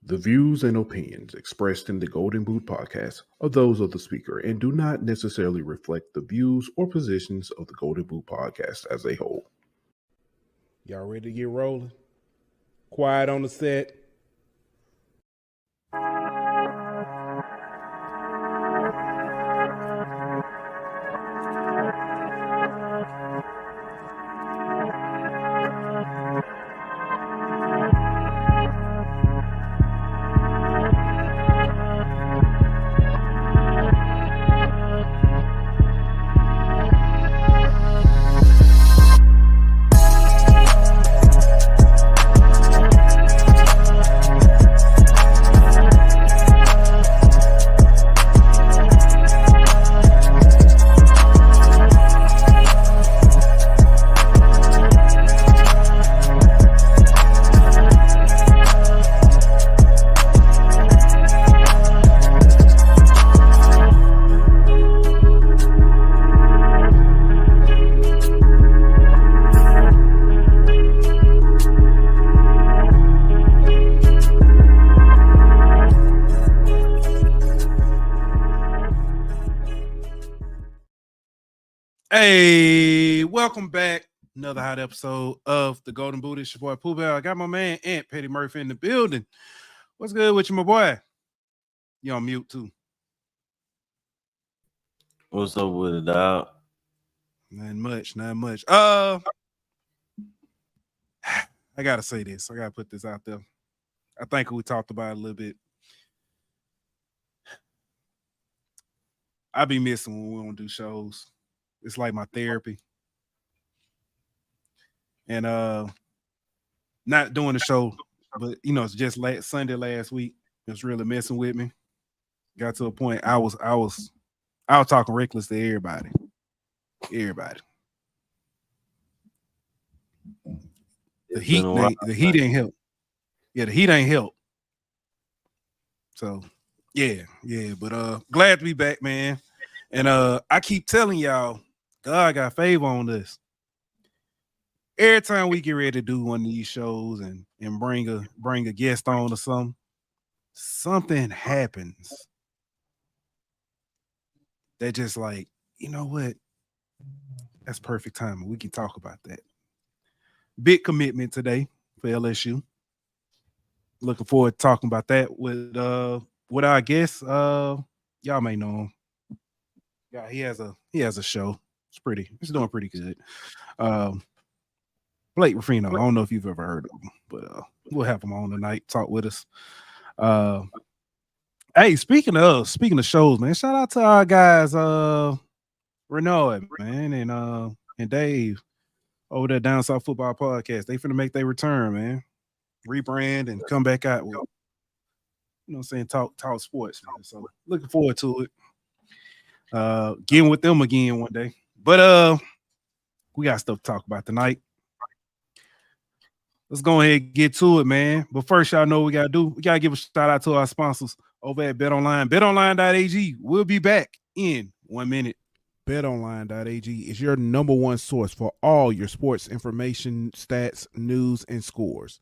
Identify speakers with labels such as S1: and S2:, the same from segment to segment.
S1: The views and opinions expressed in the Golden Boot podcast are those of the speaker and do not necessarily reflect the views or positions of the Golden Boot podcast as a whole.
S2: Y'all ready to get rolling? Quiet on the set. Hey, welcome back. Another hot episode of the Golden Boot. It's your boy Pooh Bell. I got my man Aunt Petty Murphy in the building. What's good with you, my boy? You on mute too.
S3: What's up with it, dog?
S2: Not much. I gotta say this. I gotta put this out there. I think we talked about it a little bit. I be missing when we don't do shows. It's like my therapy. And not doing the show, but it's just Sunday last week. It was really messing with me. Got to a point I was talking reckless to everybody. Everybody. The heat ain't help. Yeah, the heat ain't help. So yeah, but glad to be back, man. And I keep telling y'all, God got favor on this. Every time we get ready to do one of these shows and bring a guest on or something happens that just like, you know what? That's perfect timing. We can talk about that. Big commitment today for LSU. Looking forward to talking about that with our guest. Y'all may know him. Yeah, he has a show. It's doing pretty good. Blake Ruffino. I don't know if you've ever heard of him, but we'll have him on tonight. Talk with us. Hey, speaking of shows, man, shout out to our guys, Renaud, man, and Dave over there Down South Football Podcast. They finna make their return, man. Rebrand and come back out with, talk sports, man. So looking forward to it. Getting with them again one day. But we got stuff to talk about tonight. Let's go ahead and get to it, man. But first, y'all know what we gotta do. We gotta give a shout out to our sponsors over at BetOnline. BetOnline.ag. We'll be back in 1 minute. BetOnline.ag is your number one source for all your sports information, stats, news, and scores.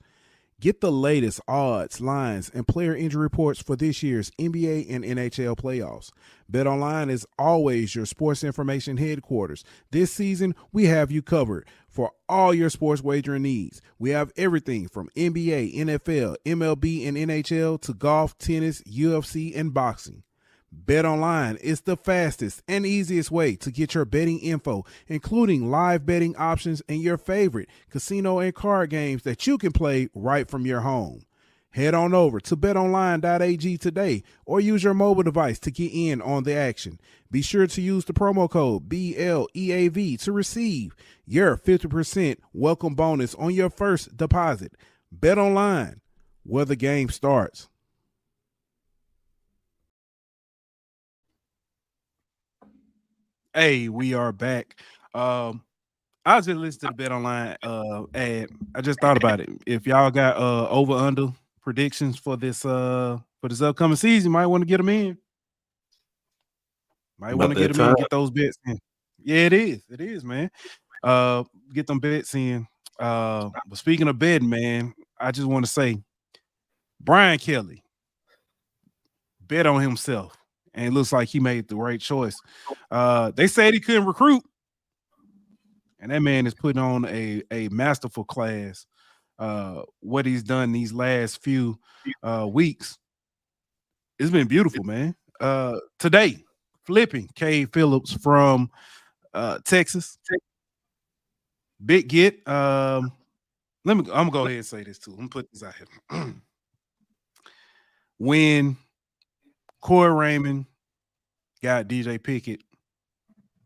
S2: Get the latest odds, lines, and player injury reports for this year's NBA and NHL playoffs. BetOnline is always your sports information headquarters. This season, we have you covered for all your sports wagering needs. We have everything from NBA, NFL, MLB, and NHL to golf, tennis, UFC, and boxing. BetOnline is the fastest and easiest way to get your betting info, including live betting options and your favorite casino and card games that you can play right from your home. Head on over to betonline.ag today or use your mobile device to get in on the action. Be sure to use the promo code BLEAV to receive your 50% welcome bonus on your first deposit. BetOnline, where the game starts. Hey, we are back. I was just listening to the BetOnline ad. I just thought about it. If y'all got over under predictions for this upcoming season, might want to get them in. Might want to get them in, get those bets in. Yeah, it is, man. Get them bets in. But speaking of betting, man, I just want to say Brian Kelly bet on himself, and it looks like he made the right choice. They said he couldn't recruit, and that man is putting on a masterful class. What he's done these last few weeks, it's been beautiful, man. Today, flipping K. Phillips from Texas. Big get. I'm gonna go ahead and say this too. I'm gonna put this out here. When Corey Raymond got DJ Pickett,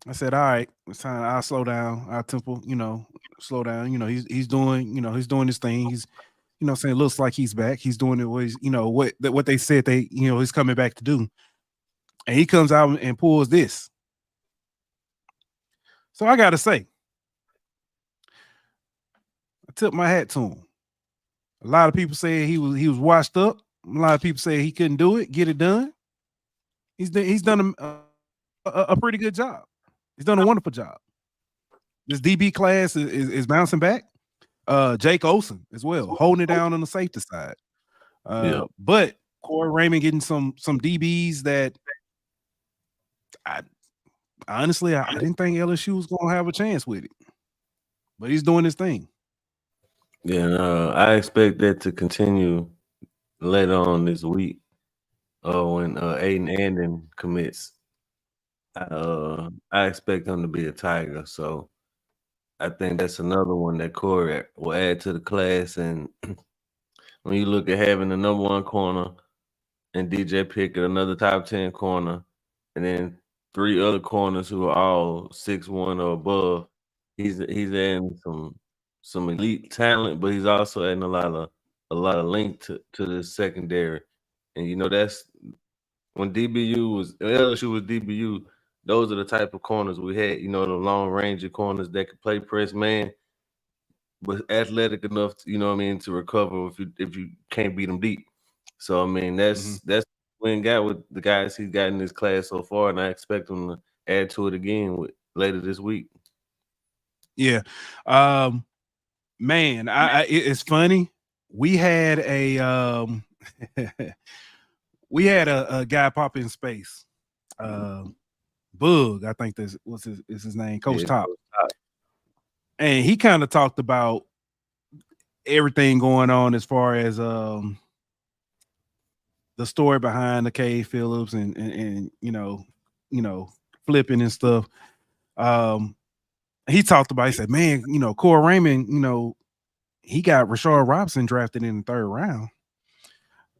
S2: I said, all right, it's time. I'll slow down. Our tempo, slow down. He's doing, he's doing his thing. He's, saying looks like he's back. He's doing it what he's, what they said he's coming back to do. And he comes out and pulls this. So I gotta say, I tip my hat to him. A lot of people say he was washed up. A lot of people say he couldn't do it, get it done. He's done a pretty good job. He's done a wonderful job. This DB class is bouncing back. Jake Olsen as well, holding it down on the safety side. But Corey Raymond getting some DBs that I didn't think LSU was going to have a chance with it. But he's doing his thing.
S3: Yeah, I expect that to continue later on this week. When Aiden Anden commits, I expect him to be a Tiger. So I think that's another one that Corey will add to the class. And when you look at having the number one corner and DJ Pickett, another top 10 corner, and then 3 other corners who are all 6'1" or above, he's adding some elite talent, but he's also adding a lot of length to the secondary. And that's when LSU was DBU, those are the type of corners we had, the long range of corners that could play press man, but athletic enough to, to recover if you can't beat them deep. So that's we ain't got with the guys he's got in this class so far, and I expect him to add to it again later this week.
S2: Yeah. Man, it's funny. We had a we had a guy pop in space. Bug, I think this was his name, Coach Top. And he kind of talked about everything going on as far as the story behind the K. Phillips and flipping and stuff. He talked about, he said, man, Corey Raymond, he got Rashard Robinson drafted in the 3rd round.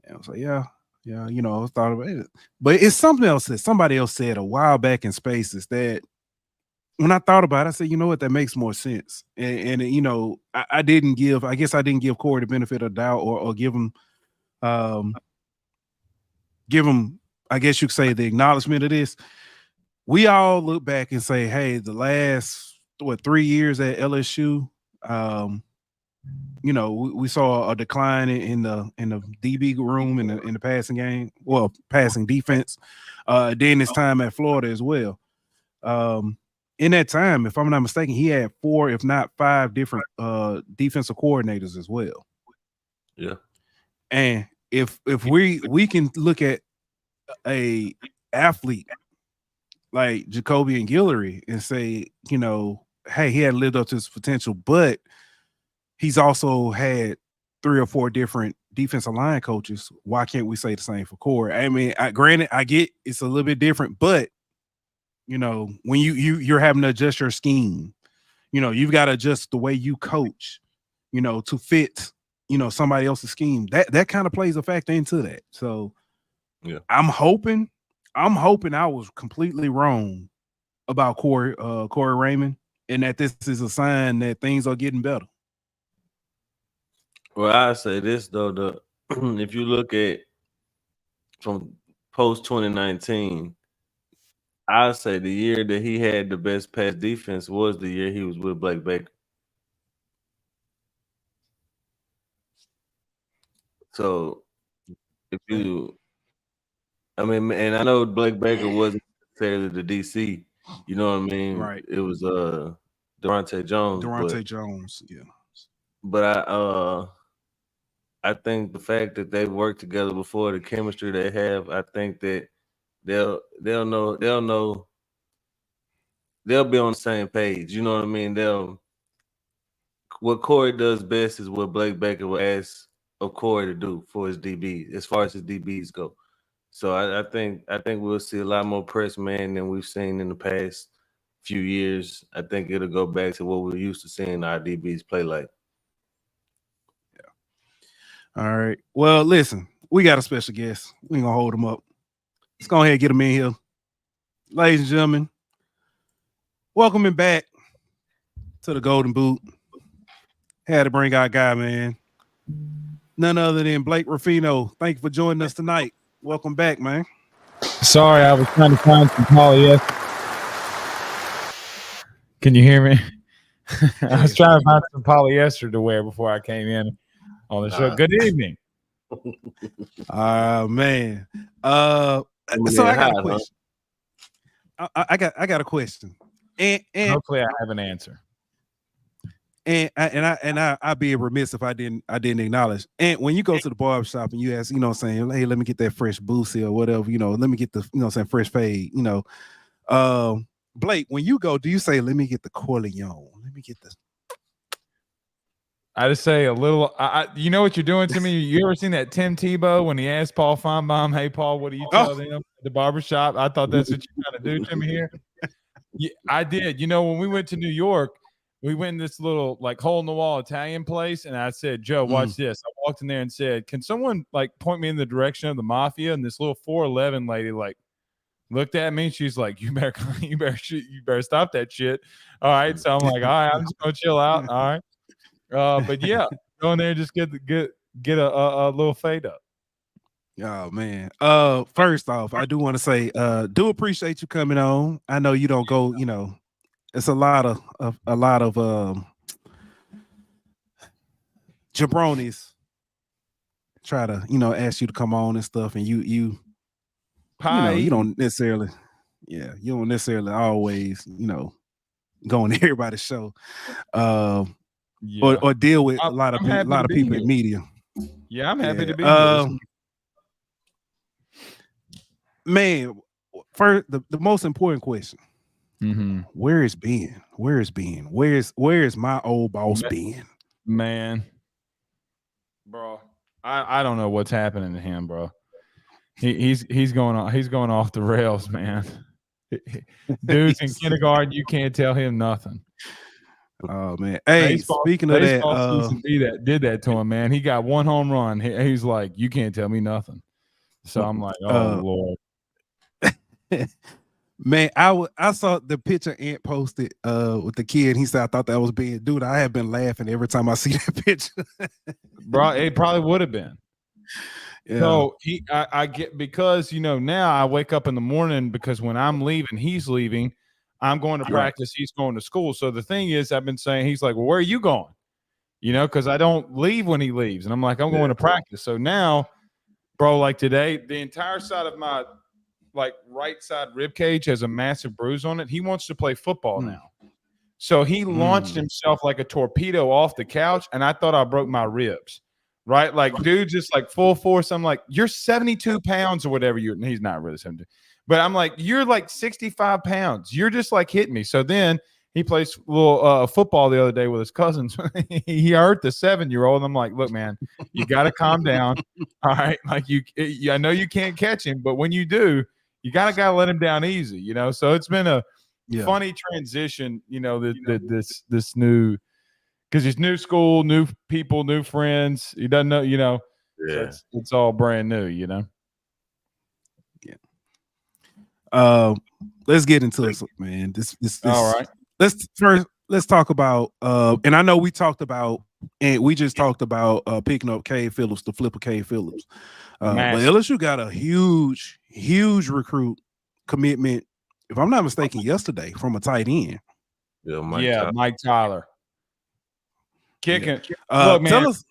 S2: And I was like, yeah, I thought about it. But it's something else that somebody else said a while back in Spaces that when I thought about it, I said, you know what, that makes more sense. And I didn't give Corey the benefit of the doubt or give him, I guess you could say, the acknowledgement of this. We all look back and say, hey, the last 3 years at LSU, we saw a decline in the DB room in the passing game, passing defense. Then this time at Florida as well. In that time, if I'm not mistaken, he had 4, if not 5 different defensive coordinators as well.
S3: Yeah.
S2: And if we can look at a athlete like Jacoby and Guillory and say, hey, he hadn't lived up to his potential, but he's also had 3 or 4 different defensive line coaches. Why can't we say the same for Corey? I mean, granted, I get it's a little bit different, but when you're having to adjust your scheme, you've got to adjust the way you coach, to fit, somebody else's scheme. That kind of plays a factor into that. So
S3: yeah,
S2: I'm hoping I was completely wrong about Corey Raymond, and that this is a sign that things are getting better.
S3: Well, I say this though, if you look at from post 2019, I say the year that he had the best pass defense was the year he was with Blake Baker. So if you, and I know Blake Baker wasn't necessarily the DC, you know what I mean?
S2: Right.
S3: It was Durante Jones.
S2: Jones, yeah.
S3: But I think the fact that they worked together before, the chemistry they have, I think that they'll be on the same page. You know what I mean? What Corey does best is what Blake Baker will ask of Corey to do for his DBs, as far as his DBs go. So I think we'll see a lot more press man than we've seen in the past few years. I think it'll go back to what we're used to seeing our DBs play like.
S2: Yeah. All right. Well, listen, we got a special guest. We ain't gonna hold him up. Let's go ahead and get him in here. Ladies and gentlemen, welcome him back to the Golden Boot. Had to bring our guy, man. None other than Blake Ruffino. Thank you for joining us tonight. Welcome back, man.
S4: Sorry, I was trying to find some polyester. Can you hear me? I was trying to find some polyester to wear before I came in on the show. Good evening.
S2: Man. So I got a question. I got a question. And
S4: hopefully I have an answer.
S2: And I'd be remiss if I didn't acknowledge. And when you go to the barbershop and you ask, saying, hey, let me get that fresh boosie or whatever, let me get the, saying fresh fade, Blake, when you go, do you say, let me get the Corleone? Let me get the.
S4: I just say a little. You know what you're doing to me? You ever seen that Tim Tebow when he asked Paul Feinbaum, "Hey Paul, what do you tell them at the barbershop?" I thought that's what you're trying to do to me here. Yeah, I did. When we went to New York, we went in this little hole in the wall Italian place, and I said, "Joe, watch this." I walked in there and said, "Can someone point me in the direction of the mafia?" And this little 4'11" lady looked at me. She's like, "You better stop that shit." All right, so I'm like, "All right, I'm just gonna chill out." All right. But yeah, go in there and just get a little fade up.
S2: Oh man. First off, I do want to say, do appreciate you coming on. I know you don't go, it's a lot of jabronis try to, ask you to come on and stuff, and you don't necessarily, you don't necessarily always, go on everybody's show. Yeah. Or deal with a lot of people in media.
S4: Yeah, I'm happy to be here.
S2: Man, first the most important question.
S4: Mm-hmm.
S2: Where is Ben? Where's my old boss Ben?
S4: Man, bro, I don't know what's happening to him, bro. He's going off the rails, man. Dude's in kindergarten, you can't tell him nothing.
S2: Oh man! Hey, speaking of
S4: that, did that to him, man. He got one home run. He's like, you can't tell me nothing. So I'm like, oh Lord.
S2: Man, I saw the picture Ant posted with the kid. He said, I thought that was being, dude. I have been laughing every time I see that picture.
S4: Bro, it probably would have been. Yeah. So I get, because now I wake up in the morning, because when I'm leaving, he's leaving. I'm going to practice. He's going to school. So the thing is, I've been saying, he's like, well, where are you going? Because I don't leave when he leaves. And I'm like, I'm going to practice. So now, bro, today, the entire side of my right side rib cage has a massive bruise on it. He wants to play football now. So he launched himself like a torpedo off the couch, and I thought I broke my ribs. Right? Dude, just full force. I'm like, you're 72 pounds or whatever. He's not really 72. But I'm like, you're 65 pounds. You're just hitting me. So then he plays a little football the other day with his cousins. He hurt the 7-year-old. I'm like, look, man, you got to calm down. All right. I know you can't catch him, but when you do, you got to let him down easy, So it's been a funny transition, this new, because it's new school, new people, new friends. He doesn't know,
S3: Yeah.
S4: So it's all brand new,
S2: Yeah. Let's get into it, man. This
S4: all right.
S2: Let's talk about and I know we talked about, and we just talked about picking up Cade Phillips, the flipper Cade Phillips. But LSU got a huge recruit commitment, if I'm not mistaken, yesterday from a tight end.
S4: Mike Tyler. Kicking.
S2: Yeah.
S4: Look, man.
S2: Tell us.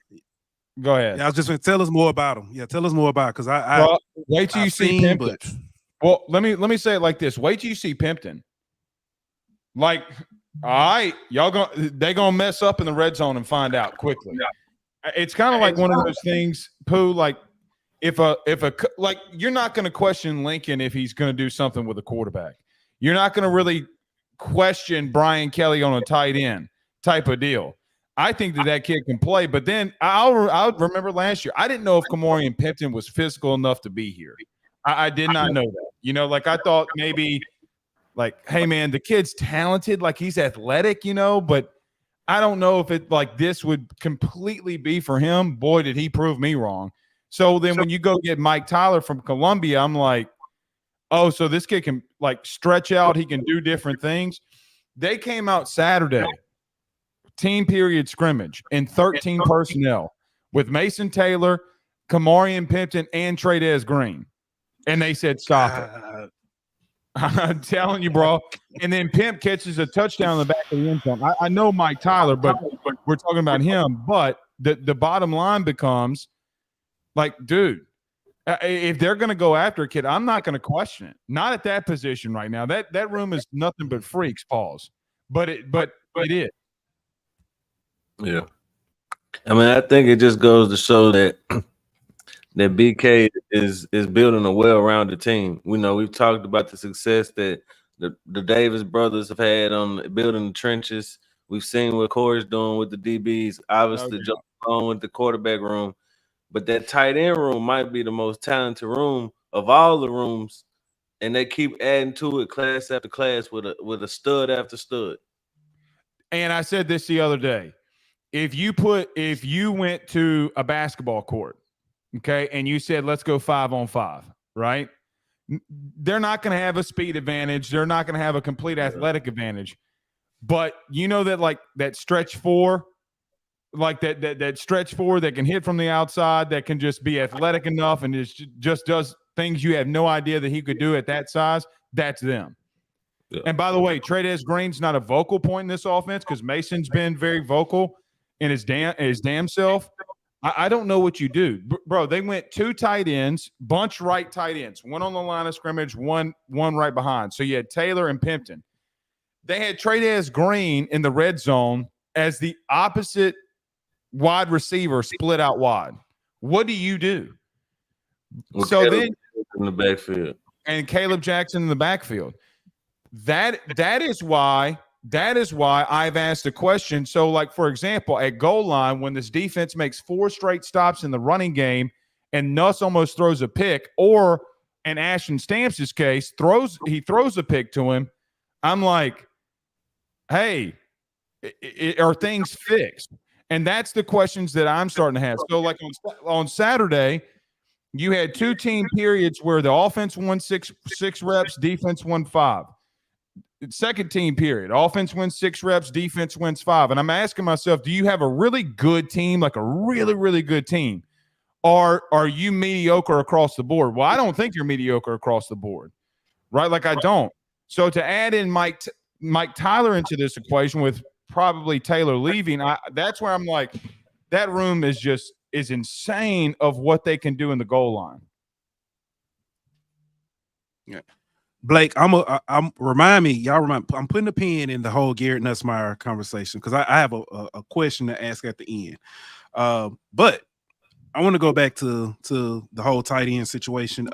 S4: Go ahead.
S2: Yeah, I was just going to tell us more about him. Yeah, tell us more about it, because
S4: wait till you see Pimpton. Well, let me say it like this. Wait till you see Pimpton. All right, y'all they gonna mess up in the red zone and find out quickly. It's kind of like one of those things, Pooh, like if like you're not going to question Lincoln if he's going to do something with a quarterback. You're not going to really question Brian Kelly on a tight end type of deal. I think that kid can play, but then I'll remember last year, I didn't know if Kamarian Pimpton was physical enough to be here. I did not know that. Like I thought maybe like, hey man, the kid's talented, like he's athletic, but I don't know if it like this would completely be for him. Boy, did he prove me wrong. So then when you go get Mike Tyler from Columbia, I'm like, oh, so this kid can like stretch out. He can do different things. They came out Saturday, team period scrimmage, in 13 personnel with Mason Taylor, Kamarian Pimpton, and Trey'Dez Green. And they said, stop it. I'm telling you, bro. And then Pimp catches a touchdown in the back of the end zone. I know Mike Tyler, but we're talking about him. But the bottom line becomes like, dude, if they're going to go after a kid, I'm not going to question it. Not at that position right now. That room is nothing but freaks, pause. But it is.
S3: Yeah. I mean, I think it just goes to show that that BK is building a well-rounded team. We've talked about the success that the Davis brothers have had on building the trenches. We've seen what Corey's doing with the DBs, obviously jumping on with the quarterback room. But that tight end room might be the most talented room of all the rooms, and they keep adding to it class after class with a stud after stud.
S4: And I said this the other day. If you went to a basketball court, okay, and you said, let's go 5-on-5, right? They're not going to have a speed advantage. They're not going to have a complete athletic advantage. But you know that like that stretch four, like that stretch four that can hit from the outside, that can just be athletic enough and just does things you have no idea that he could do at that size, that's them. Yeah. And by the way, Trey'Dez Green's not a vocal point in this offense because Mason's been very vocal in his damn self. I don't know what you do. Bro, they went 2 tight ends, bunch right tight ends, one on the line of scrimmage, one right behind. So you had Taylor and Pimpton. They had Trey'Dez Green in the red zone as the opposite wide receiver split out wide. What do you do?
S3: Well,
S4: so
S3: Caleb
S4: then
S3: in the backfield.
S4: And Caleb Jackson in the backfield. That is why I've asked a question. So, like, for example, at goal line, when this defense makes 4 straight stops in the running game and Nuss almost throws a pick, or in Ashton Stamps' case, he throws a pick to him, I'm like, hey, are things fixed? And that's the questions that I'm starting to have. So, like on Saturday, you had 2 team periods where the offense won 6 reps, defense won 5. Second team period, offense wins 6 reps, defense wins 5. And I'm asking myself, do you have a really good team, like a really, really good team? Or are you mediocre across the board? Well, I don't think you're mediocre across the board, right? Like I don't. So to add in Mike Tyler into this equation with probably Taylor leaving, that's where I'm like, that room is insane of what they can do in the goal line.
S2: Yeah. Blake, I'm putting a pin in the whole Garrett Nussmeier conversation because I have a question to ask at the end. But I want to go back to the whole tight end situation.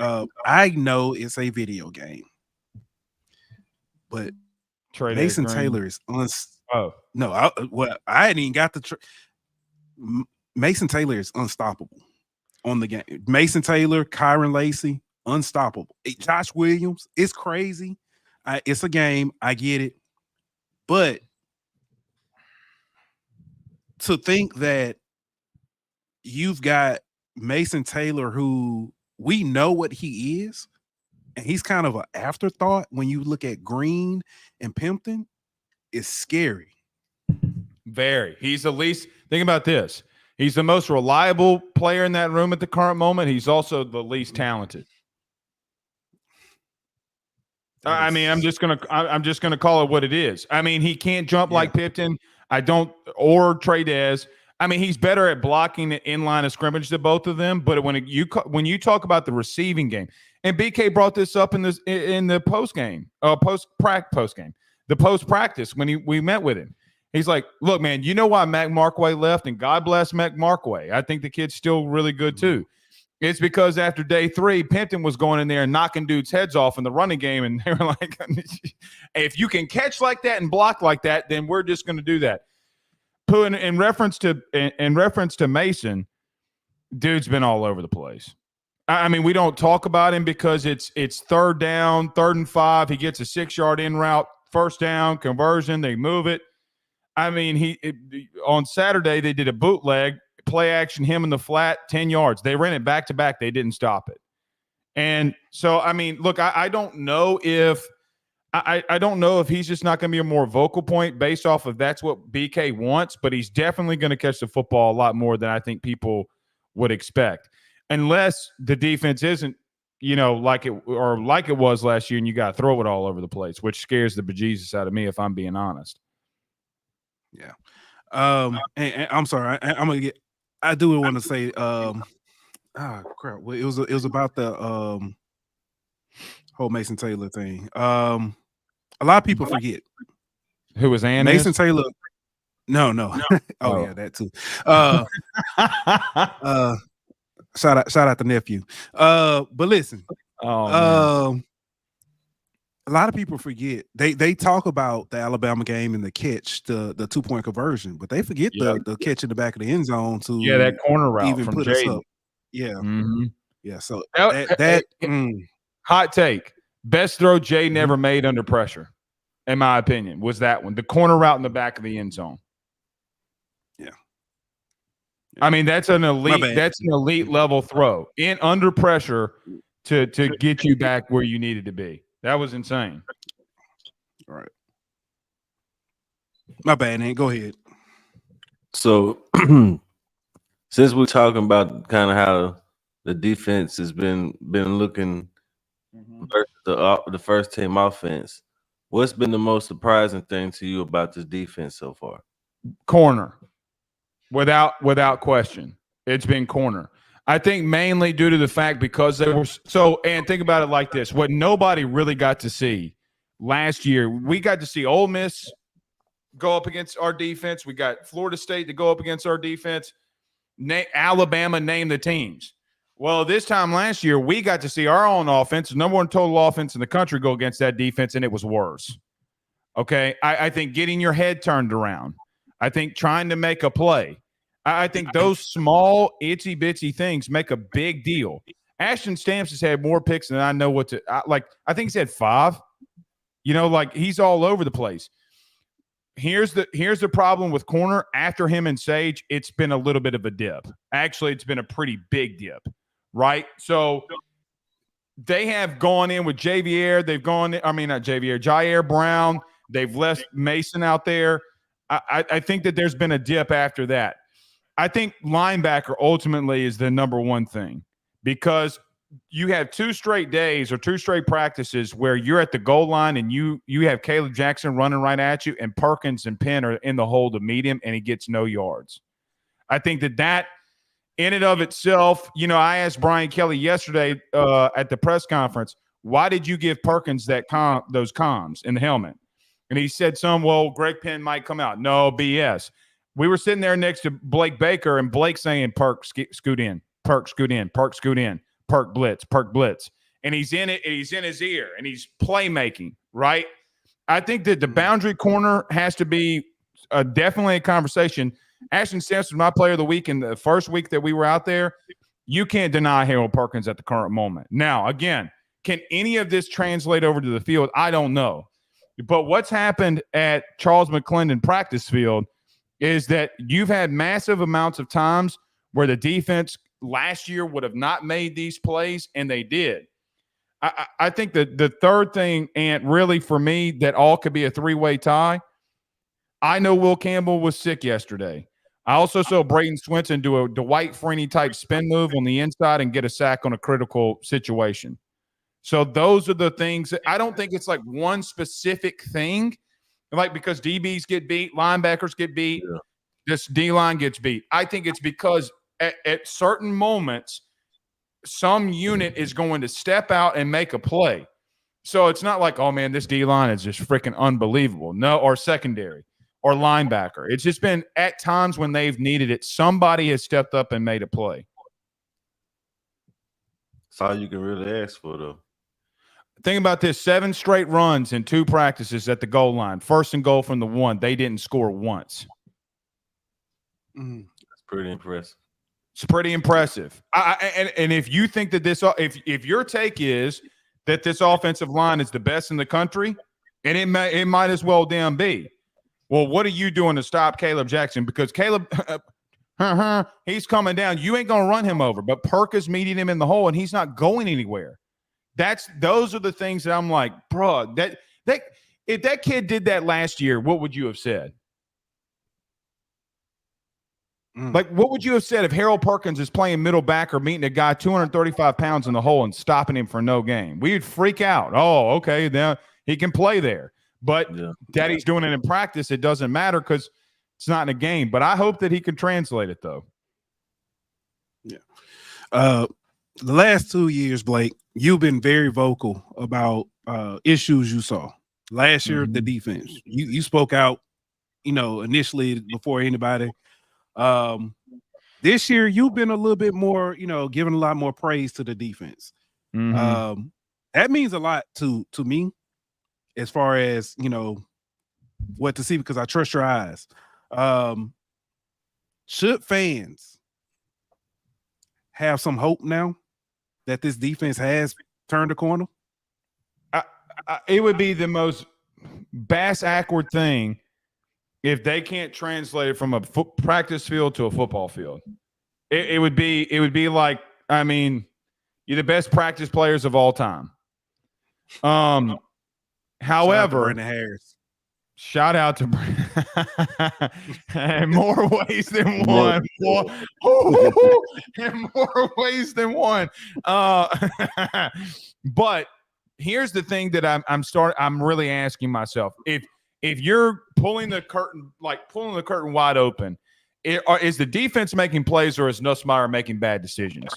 S2: I know it's a video game, but Mason Taylor is I hadn't even got Mason Taylor is unstoppable on the game. Mason Taylor, Kyron Lacy, unstoppable. Josh Williams, it's crazy. It's a game. I get it. But to think that you've got Mason Taylor, who we know what he is, and he's kind of an afterthought when you look at Green and Pimpton, is scary.
S4: Very. He's the least. Think about this. He's the most reliable player in that room at the current moment. He's also the least talented. I mean, I'm just gonna call it what it is. I mean, he can't jump like Pimpton. Or Trey'Dez. I mean, he's better at blocking the in line of scrimmage than both of them. But when you talk about the receiving game, and BK brought this up in the post practice when we met with him, He's like, look, man, you know why Mac Markway left? And God bless Mac Markway. I think the kid's still really good too. It's because after day 3, Pimpton was going in there and knocking dudes' heads off in the running game. And they were like, if you can catch like that and block like that, then we're just going to do that. In reference to Mason, dude's been all over the place. I mean, we don't talk about him because it's 3rd down, 3rd and 5. He gets a 6-yard in route, 1st down, conversion. They move it. I mean, on Saturday, they did a bootleg, play action, him in the flat, 10 yards. They ran it back to back. They didn't stop it. And so, I mean, look, I don't know if I don't know if he's just not going to be a more vocal point based off of that's what BK wants, but he's definitely going to catch the football a lot more than I think people would expect, unless the defense isn't, like it was last year, and you got to throw it all over the place, which scares the bejesus out of me, if I'm being honest.
S2: Yeah. And I'm sorry. I'm gonna get. I do want to say. Crap. Well, it was about the whole Mason Taylor thing. A lot of people forget
S4: who was
S2: Mason Taylor. No. Oh yeah, that too. Shout out the nephew. But listen. A lot of people forget. They talk about the Alabama game and the catch, the 2-point conversion, but they forget the catch in the back of the end zone to
S4: that corner route
S2: even
S4: from
S2: put
S4: Jaden.
S2: us up. Yeah.
S4: Mm-hmm.
S2: Yeah. So
S4: hot take. Best throw Jay never made under pressure, in my opinion, was that one. The corner route in the back of the end zone.
S2: Yeah.
S4: I mean, that's an elite level throw in under pressure to get you back where you needed to be. That was insane.
S2: All right. My bad, Nate. Go ahead.
S3: So since we're talking about kind of how the defense has been looking versus the first team offense, what's been the most surprising thing to you about this defense so far?
S4: Corner. Without question. It's been corner. I think mainly due to the fact because they were and think about it like this. What nobody really got to see last year, we got to see Ole Miss go up against our defense. We got Florida State to go up against our defense. Alabama name the teams. Well, this time last year, we got to see our own offense, number 1 total offense in the country, go against that defense, and it was worse. Okay? I think getting your head turned around. I think trying to make a play. I think those small, itsy-bitsy things make a big deal. Ashton Stamps has had more picks than I know what to like. I think he's had 5. He's all over the place. Here's the problem with corner. After him and Sage, it's been a little bit of a dip. Actually, it's been a pretty big dip, right? So they have gone in with Javier. They've gone – not Javier, Jair Brown. They've left Mason out there. I think that there's been a dip after that. I think linebacker ultimately is the number 1 thing because you have 2 straight days or 2 straight practices where you're at the goal line and you have Caleb Jackson running right at you and Perkins and Penn are in the hole to meet him and he gets no yards. I think that in and of itself, I asked Brian Kelly yesterday at the press conference, why did you give Perkins those comms in the helmet? And he said Greg Penn might come out. No, BS. We were sitting there next to Blake Baker, and Blake saying, Perk, scoot in. Perk, scoot in. Perk, scoot in. Perk, blitz. Perk, blitz. And he's in it, and he's in his ear, and he's playmaking, right? I think that the boundary corner has to be definitely a conversation. Ashton Stamps was my player of the week in the first week that we were out there. You can't deny Harold Perkins at the current moment. Now, again, can any of this translate over to the field? I don't know. But what's happened at Charles McClendon practice field is that you've had massive amounts of times where the defense last year would have not made these plays, and they did. I think that the third thing, and really for me, that all could be a 3-way tie. I know Will Campbell was sick yesterday. I also saw Brayton Swinson do a Dwight Freeney type spin move on the inside and get a sack on a critical situation. So those are the things that I don't think it's like one specific thing. Like because DBs get beat, linebackers get beat, this D-line gets beat. I think it's because at certain moments, some unit is going to step out and make a play. So it's not like, oh, man, this D-line is just freaking unbelievable. No, or secondary. or linebacker. It's just been at times when they've needed it, somebody has stepped up and made a play.
S3: That's all you can really ask for, though.
S4: Think about this: 7 straight runs in 2 practices at the goal line. 1st and goal from the 1. They didn't score once.
S3: That's pretty impressive.
S4: It's pretty impressive. And if you think that if your take is that this offensive line is the best in the country, and it might as well damn be. Well, what are you doing to stop Caleb Jackson? Because Caleb, he's coming down. You ain't gonna run him over, but Perk is meeting him in the hole, and he's not going anywhere. Those are the things that I'm like, bro. That if that kid did that last year, what would you have said? Like, what would you have said if Harold Perkins is playing middle back or meeting a guy 235 pounds in the hole and stopping him for no gain? We'd freak out. Oh, okay, now he can play there. But Daddy's doing it in practice. It doesn't matter because it's not in a game. But I hope that he can translate it, though.
S2: Yeah. The last 2 years, Blake, you've been very vocal about issues you saw. Last year, the defense. You spoke out, initially before anybody. This year, you've been a little bit more, giving a lot more praise to the defense. That means a lot to me as far as, what to see, because I trust your eyes. Should fans have some hope now that this defense has turned a corner?
S4: It would be the most bass-awkward thing if they can't translate it from a practice field to a football field. It would be like, I mean, you're the best practice players of all time. However,
S2: Brandon Harris.
S4: Shout out to in more ways than one. In more ways than one. But here's the thing that I'm really asking myself: if you're pulling the curtain wide open, is the defense making plays or is Nussmeier making bad decisions?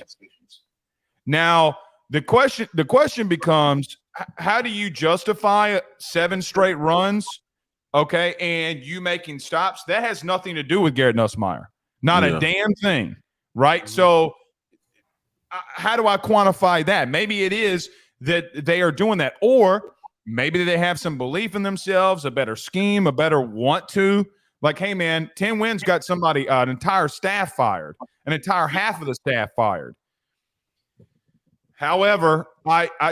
S4: Now the question becomes: how do you justify 7 straight runs? Okay, and you making stops, that has nothing to do with Garrett Nussmeier. Not a damn thing, right? So how do I quantify that? Maybe it is that they are doing that, or maybe they have some belief in themselves, a better scheme, a better want to. Like, hey, man, 10 wins got somebody, an entire staff fired, an entire half of the staff fired. However,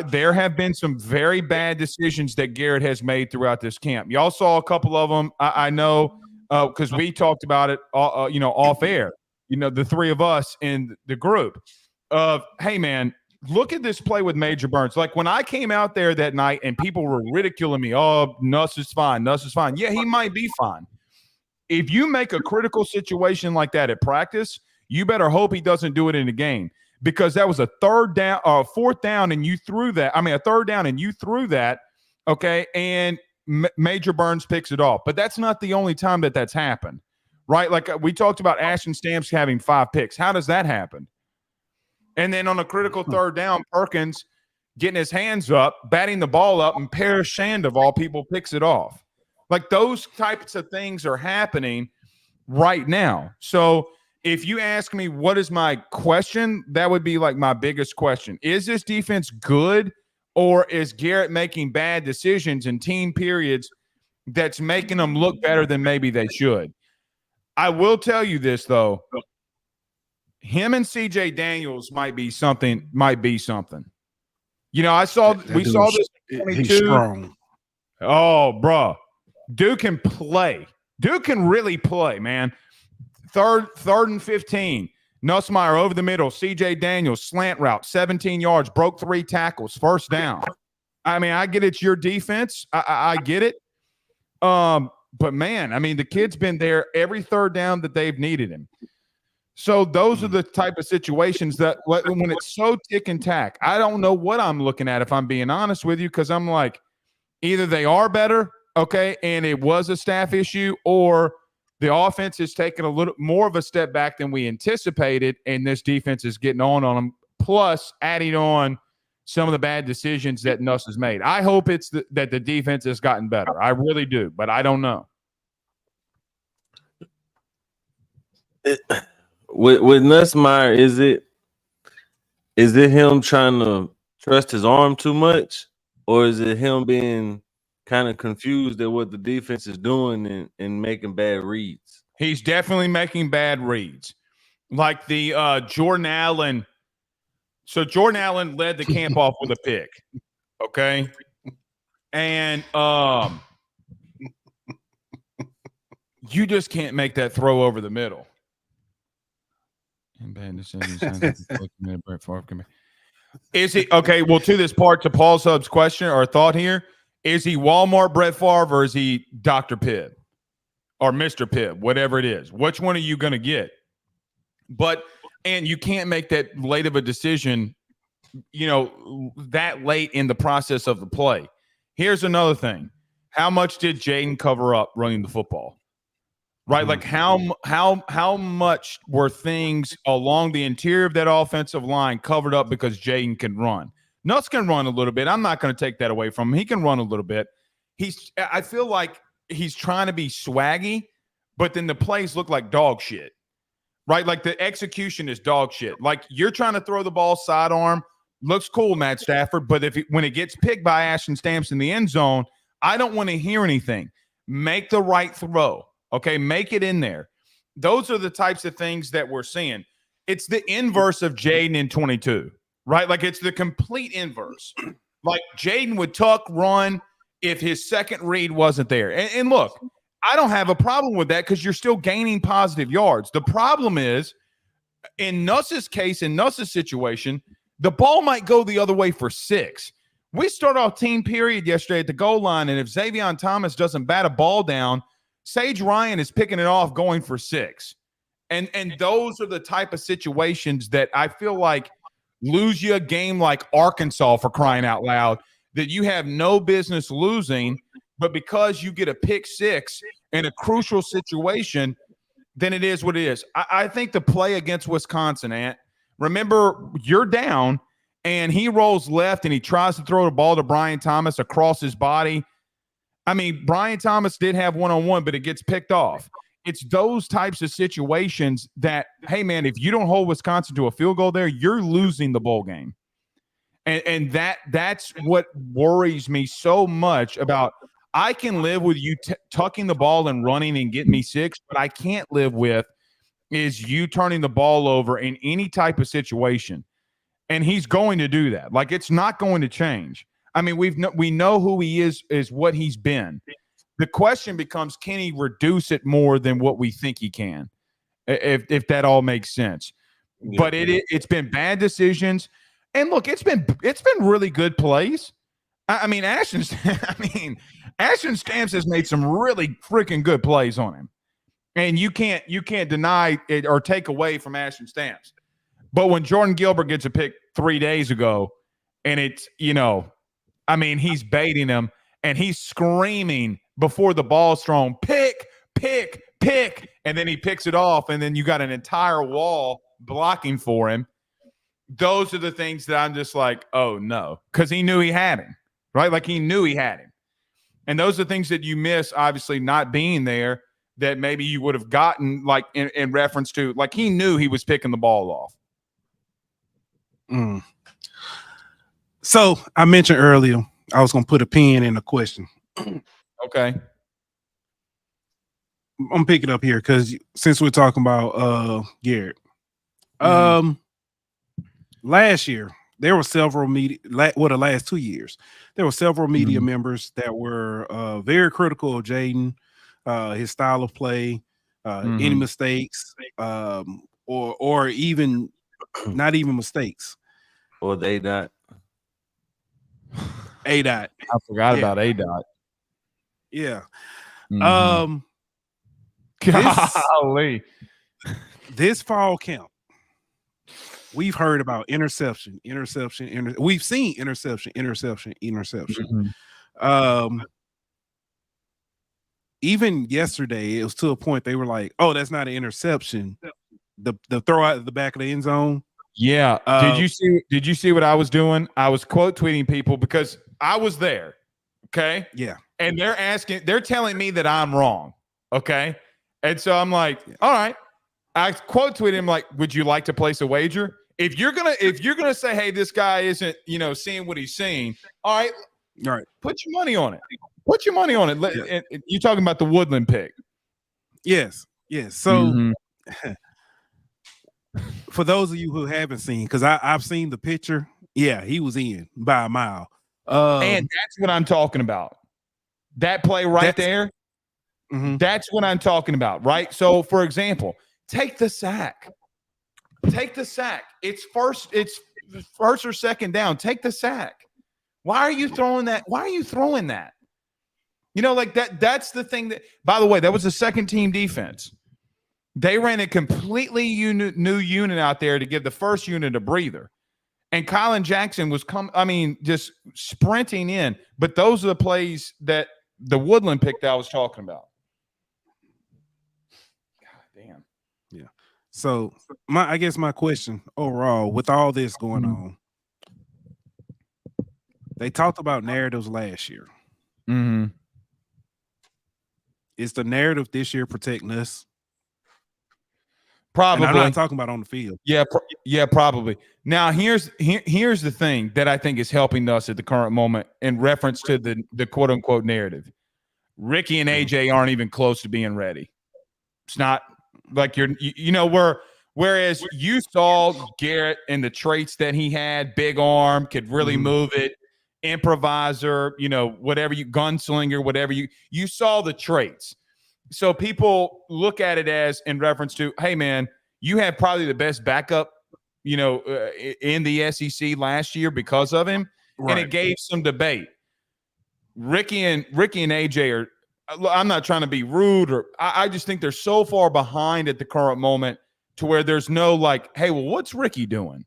S4: there have been some very bad decisions that Garrett has made throughout this camp. Y'all saw a couple of them. I know because we talked about it, off air. The 3 of us in the group of, hey, man, look at this play with Major Burns. Like when I came out there that night and people were ridiculing me, oh, Nuss is fine. Nuss is fine. Yeah, he might be fine. If you make a critical situation like that at practice, you better hope he doesn't do it in the game. Because that was a 4th down, and you threw that. I mean, a 3rd down, and you threw that, okay, and Major Burns picks it off. But that's not the only time that's happened, right? Like we talked about Ashton Stamps having 5 picks. How does that happen? And then on a critical 3rd down, Perkins getting his hands up, batting the ball up, and Paris Shand, of all people, picks it off. Like those types of things are happening right now. So if you ask me what is my question, that would be like my biggest question. Is this defense good, or is Garrett making bad decisions in team periods that's making them look better than maybe they should? I will tell you this, though. Him and CJ Daniels might be something. We saw this.
S2: He's strong.
S4: Oh, bro. Dude can play. Dude can really play, man. Third and 15. Nussmeier over the middle. CJ Daniels, slant route, 17 yards, broke 3 tackles, 1st down. I mean, I get it's your defense. I get it. But, man, I mean, the kid's been there every 3rd down that they've needed him. So those are the type of situations that when it's so tick and tack, I don't know what I'm looking at, if I'm being honest with you, because I'm like, either they are better, okay, and it was a staff issue, or the offense is taking a little more of a step back than we anticipated, and this defense is getting on them, plus adding on some of the bad decisions that Nuss has made. I hope it's that the defense has gotten better. I really do, but I don't know.
S3: with Nussmeier, is it him trying to trust his arm too much, or is it him being kind of confused at what the defense is doing and making bad reads?
S4: He's definitely making bad reads. Like the Jordan Allen. So Jordan Allen led the camp off with a pick. Okay. And you just can't make that throw over the middle. Is he okay? Well, to this part, to Paul's Hub's question or thought here, is he Walmart Brett Favre or is he Dr. Pibb or Mr. Pibb, whatever it is? Which one are you going to get? And you can't make that late of a decision, that late in the process of the play. Here's another thing. How much did Jaden cover up running the football? Right? Like how much were things along the interior of that offensive line covered up because Jaden can run? Nuts can run a little bit. I'm not going to take that away from him. He can run a little bit. I feel like he's trying to be swaggy, but then the plays look like dog shit. Right? Like the execution is dog shit. Like you're trying to throw the ball sidearm. Looks cool, Matt Stafford. But when it gets picked by Ashton Stamps in the end zone, I don't want to hear anything. Make the right throw. Okay? Make it in there. Those are the types of things that we're seeing. It's the inverse of Jaden in 22. Right? Like it's the complete inverse. Like Jaden would tuck, run if his second read wasn't there. And look, I don't have a problem with that because you're still gaining positive yards. The problem is, in Nuss's case, in Nuss's situation, the ball might go the other way for 6. We start off team period yesterday at the goal line, and if Xavier Thomas doesn't bat a ball down, Sage Ryan is picking it off going for 6. And those are the type of situations that I feel like lose you a game like Arkansas, for crying out loud, that you have no business losing. But because you get a pick 6 in a crucial situation, then it is what it is. I think the play against Wisconsin, Ant, remember, you're down, and he rolls left, and he tries to throw the ball to Brian Thomas across his body. I mean, Brian Thomas did have one-on-one, but it gets picked off. It's those types of situations that, hey, man, if you don't hold Wisconsin to a field goal there, you're losing the bowl game. And that's what worries me so much about – I can live with you tucking the ball and running and getting me 6, but I can't live with is you turning the ball over in any type of situation. And he's going to do that. Like, it's not going to change. I mean, we know who he is what he's been. The question becomes, can he reduce it more than what we think he can? If that all makes sense. Yeah. But it's been bad decisions. And look, it's been really good plays. Ashton Stamps has made some really freaking good plays on him. And you can't deny it or take away from Ashton Stamps. But when Jordan Gilbert gets a pick 3 days ago, and it's, he's baiting him, and he's screaming before the ball's thrown, pick, pick, pick, and then he picks it off, and then you got an entire wall blocking for him. Those are the things that I'm just like, oh, no, because he knew he had him. Right? Like he knew he had him. And those are things that you miss, obviously, not being there, that maybe you would have gotten, like in reference to, like he knew he was picking the ball off.
S2: So I mentioned earlier, I was going to put a pin in the question.
S4: Okay.
S2: I'm picking up here because since we're talking about Garrett, last year, there were several media, the last 2 years, there were several media members that were very critical of Jaden, his style of play, any mistakes, or even not even mistakes.
S3: Or the A-Dot.
S2: A-Dot.
S4: I forgot about A-Dot.
S2: Yeah.
S4: Golly.
S2: This fall camp, we've heard about interception. We've seen interception. Even yesterday, it was to a point they were like, "Oh, that's not an interception." The throw out at the back of the end zone.
S4: Yeah. Did you see what I was doing? I was quote tweeting people because I was there. Okay.
S2: Yeah.
S4: And they're telling me that I'm wrong. Okay. And so I'm like, all right. I quote tweeted him like, "Would you like to place a wager? If you're gonna say, hey, this guy isn't, seeing what he's seeing, all right, put your money on it. Put your money on it. Yeah. You're talking about the Woodland pick.
S2: Yes. So for those of you who haven't seen, because I've seen the picture, yeah, he was in by a mile.
S4: And that's what I'm talking about. That play right there, that's what I'm talking about, right? So, for example, take the sack. Take the sack. It's first or second down. Take the sack. Why are you throwing that? Why are you throwing that? Like that. That's the thing that, by the way, that was a second team defense. They ran a completely new unit out there to give the first unit a breather. And Colin Jackson was just sprinting in. But those are the plays that the Woodland pick that I was talking about. God damn.
S2: Yeah. So I guess my question overall, with all this going on, they talked about narratives last year. Is the narrative this year protecting us?
S4: Probably.
S2: And I'm not talking about on the field.
S4: Yeah, probably. Now, here's the thing that I think is helping us at the current moment in reference to the quote unquote narrative. Ricky and AJ aren't even close to being ready. It's not like whereas you saw Garrett and the traits that he had, big arm, could really move it, improviser, whatever gunslinger, whatever you saw the traits. So people look at it as in reference to, hey man, you have probably the best backup, in the SEC last year because of him, and it gave some debate. Ricky and AJ are. I'm not trying to be rude, or I just think they're so far behind at the current moment to where there's no like, hey, well, what's Ricky doing,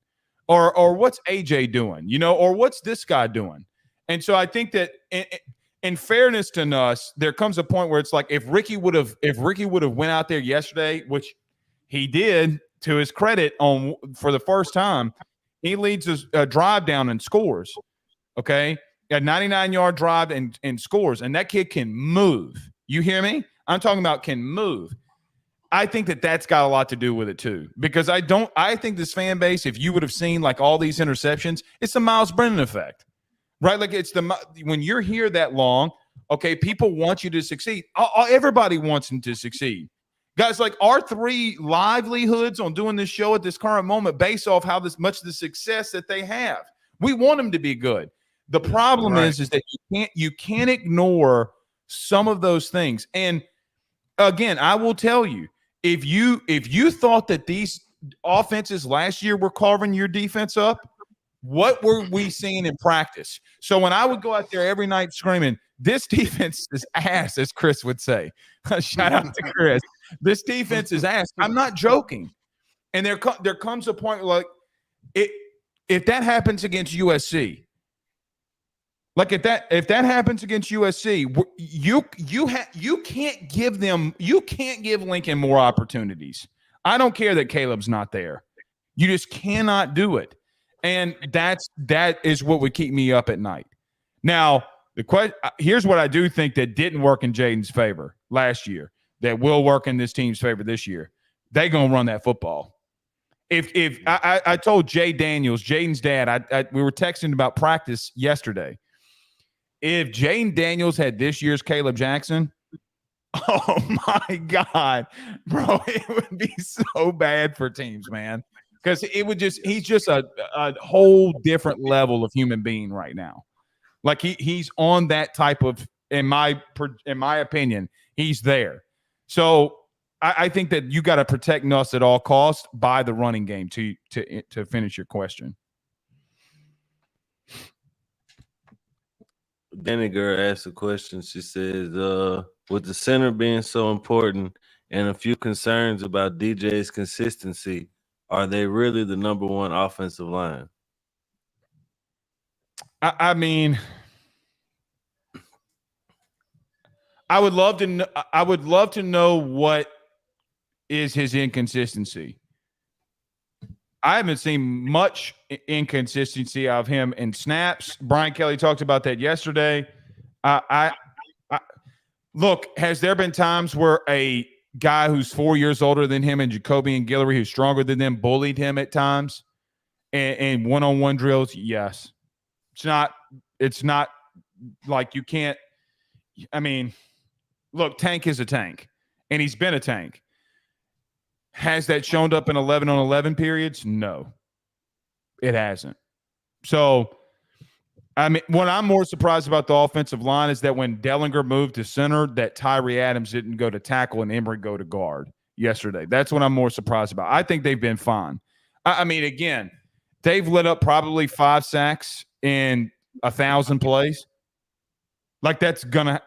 S4: or what's AJ doing, or what's this guy doing? And so I think that in fairness to us, there comes a point where it's like if Ricky would have went out there yesterday, which he did to his credit for the first time, he leads a drive down and scores. Okay. A 99-yard drive and scores, and that kid can move. You hear me? I'm talking about can move. I think that's got a lot to do with it too, because I think this fan base, if you would have seen like all these interceptions, it's the Miles Brennan effect, right? Like when you're here that long, okay, people want you to succeed. Everybody wants them to succeed. Guys, like our three livelihoods on doing this show at this current moment based off how much of the success that they have. We want them to be good. The problem is that you can't ignore some of those things. And again, I will tell you, if you thought that these offenses last year were carving your defense up, what were we seeing in practice? So when I would go out there every night screaming, this defense is ass, as Chris would say. Shout out to Chris. This defense is ass. I'm not joking. And there comes a point like if that happens against USC. Like if that happens against USC, you can't give Lincoln more opportunities. I don't care that Caleb's not there. You just cannot do it. And that is what would keep me up at night. Now, here's what I do think that didn't work in Jaden's favor last year that will work in this team's favor this year. They're gonna run that football. If I told Jay Daniels, Jaden's dad, we were texting about practice yesterday. If Jaden Daniels had this year's Caleb Jackson, oh my God, bro, it would be so bad for teams, man. Because he's just a whole different level of human being right now. Like he's on that type of, in my opinion, he's there. So I think that you got to protect Nuss at all costs by the running game to finish your question.
S3: Vinegar asked a question. She says, with the center being so important and a few concerns about DJ's consistency, are they really the number one offensive line?
S4: I mean, I would love to know what is his inconsistency. I haven't seen much inconsistency of him in snaps. Brian Kelly talked about that yesterday. Look, has there been times where a guy who's 4 years older than him and Jacoby and Guillory, who's stronger than them, bullied him at times. And one-on-one drills, yes. It's not like you can't. I mean, look, Tank is a tank, and he's been a tank. Has that shown up in 11-on-11 periods? No, it hasn't. So, I mean, what I'm more surprised about the offensive line is that when Dellinger moved to center, that Tyree Adams didn't go to tackle and Emory go to guard yesterday. That's what I'm more surprised about. I think they've been fine. I mean, again, they've lit up probably 5 sacks in 1,000 plays. Like that's gonna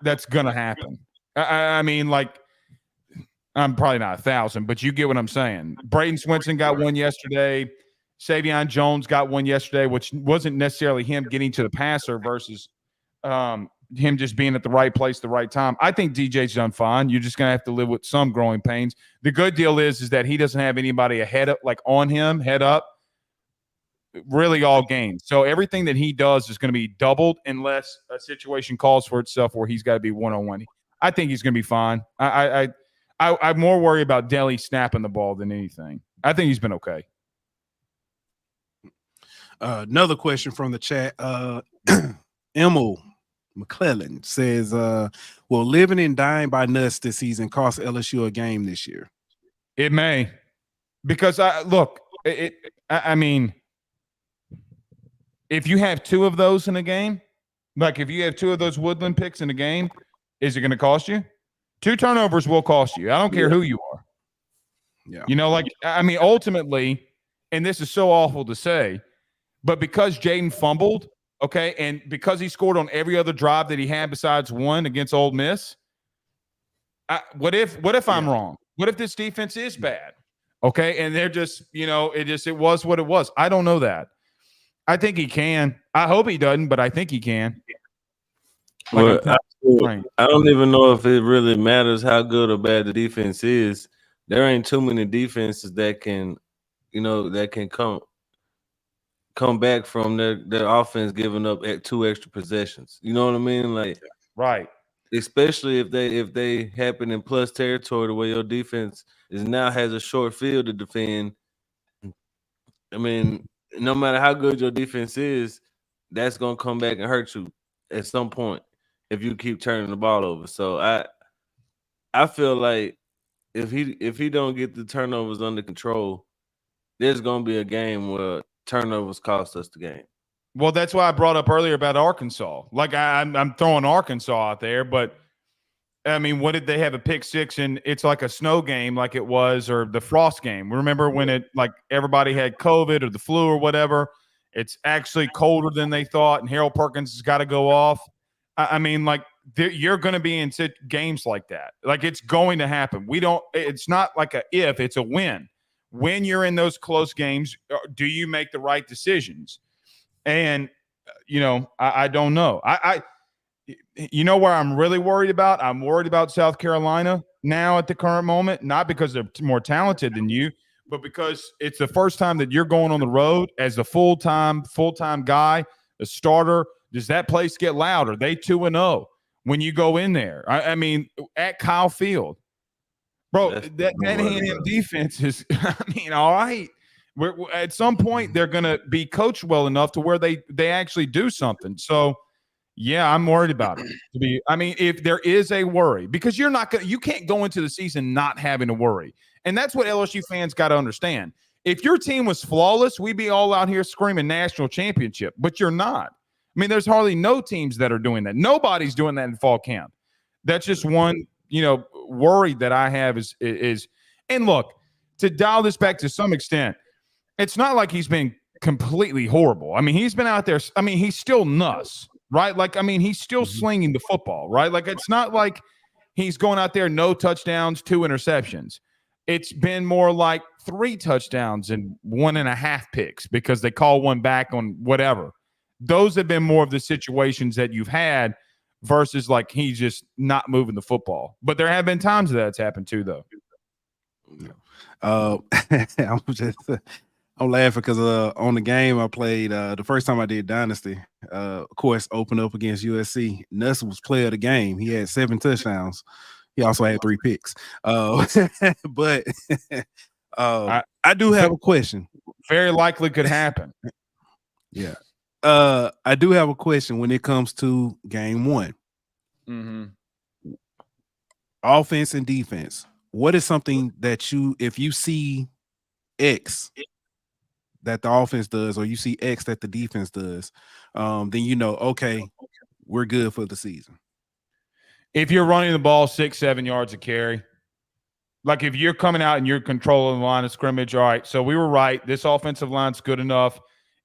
S4: happen. I mean, like, I'm probably not 1,000, but you get what I'm saying. Braden Swinson got one yesterday. Savion Jones got one yesterday, which wasn't necessarily him getting to the passer versus him just being at the right place, the right time. I think DJ's done fine. You're just gonna have to live with some growing pains. The good deal is that he doesn't have anybody ahead up, like on him, head up, really all game. So everything that he does is going to be doubled unless a situation calls for itself where he's got to be one-on-one. I think he's going to be fine. I'm more worried about Delhi snapping the ball than anything. I think he's been okay.
S2: Another question from the chat. Emil McClellan says, will living and dying by nuts this season cost LSU a game this year?
S4: It may. Because, I mean, if you have 2 of those in a game, like if you have 2 of those Woodland picks in a game, is it going to cost you? 2 turnovers will cost you. I don't care who you are.
S2: Yeah.
S4: You know, like, I mean, ultimately, and this is so awful to say, but because Jaden fumbled, okay, and because he scored on every other drive that he had besides one against Ole Miss, what if I'm wrong? What if this defense is bad? Okay, and they're just, you know, it was what it was. I don't know that. I think he can. I hope he doesn't, but I think he can.
S3: Like I don't even know if it really matters how good or bad the defense is. There ain't too many defenses that can, you know, that can come back from their offense giving up at 2 extra possessions. You know what I mean? Like,
S4: right.
S3: Especially if they happen in plus territory, the way your defense is now has a short field to defend. I mean, no matter how good your defense is, that's gonna come back and hurt you at some point if you keep turning the ball over. So I feel like if he don't get the turnovers under control, there's gonna be a game where turnovers cost us the game.
S4: Well, that's why I brought up earlier about Arkansas. Like I'm throwing Arkansas out there, but I mean, what did they have a pick 6 and it's like a snow game like it was, or the frost game? Remember when it like everybody had COVID or the flu or whatever? It's actually colder than they thought, and Harold Perkins has got to go off. I mean, like you're going to be in games like that. Like it's going to happen. It's not like a if, it's a when. When you're in those close games, do you make the right decisions? And, you know, I don't know. You know where I'm really worried about? I'm worried about South Carolina now at the current moment, not because they're more talented than you, but because it's the first time that you're going on the road as a full-time guy, a starter. Does that place get loud? Are they 2-0 when you go in there? I mean, at Kyle Field. Bro, that A&M defense is, I mean, all right. At some point, they're going to be coached well enough to where they actually do something. So, yeah, I'm worried about it. I mean, if there is a worry, because you can't go into the season not having to worry. And that's what LSU fans got to understand. If your team was flawless, we'd be all out here screaming national championship, but you're not. I mean, there's hardly no teams that are doing that. Nobody's doing that in fall camp. That's just one, you know, worry that I have is, and look, to dial this back to some extent, it's not like he's been completely horrible. I mean, he's been out there. I mean, he's still nuts, right? Like, I mean, he's still slinging the football, right? Like, it's not like he's going out there, no touchdowns, 2 interceptions. It's been more like 3 touchdowns and 1.5 picks because they call one back on whatever. Those have been more of the situations that you've had versus like he's just not moving the football. But there have been times that's happened too, though.
S2: I'm laughing because on the game I played the first time I did Dynasty, of course, opened up against USC. Nuss was player of the game. He had 7 touchdowns. He also had 3 picks. But I do have a question.
S4: Very likely could happen.
S2: Yeah. I do have a question when it comes to game 1.
S4: Mm-hmm.
S2: Offense and defense. What is something that if you see X that the offense does, or you see X that the defense does, then you know, okay, we're good for the season.
S4: If you're running the ball 6-7 yards a carry, like if you're coming out and you're controlling the line of scrimmage, all right, so we were right. This offensive line's good enough.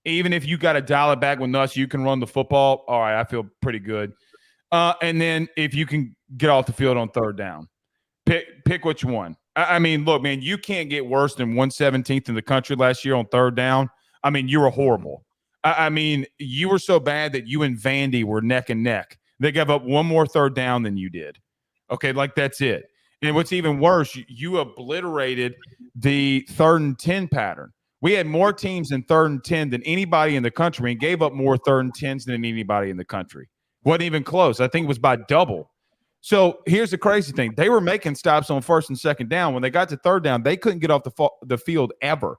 S4: Even if you got to dial it back with us, you can run the football. All right, I feel pretty good. And then if you can get off the field on third down, pick which one. I mean, look, man, you can't get worse than 117th in the country last year on third down. I mean, you were horrible. I mean, you were so bad that you and Vandy were neck and neck. They gave up one more third down than you did. Okay, like that's it. And what's even worse, you obliterated the 3rd and 10 pattern. We had more teams in 3rd and 10 than anybody in the country and gave up more 3rd and 10s than anybody in the country. Wasn't even close. I think it was by double. So here's the crazy thing. They were making stops on 1st and 2nd down. When they got to 3rd down, they couldn't get off the field ever.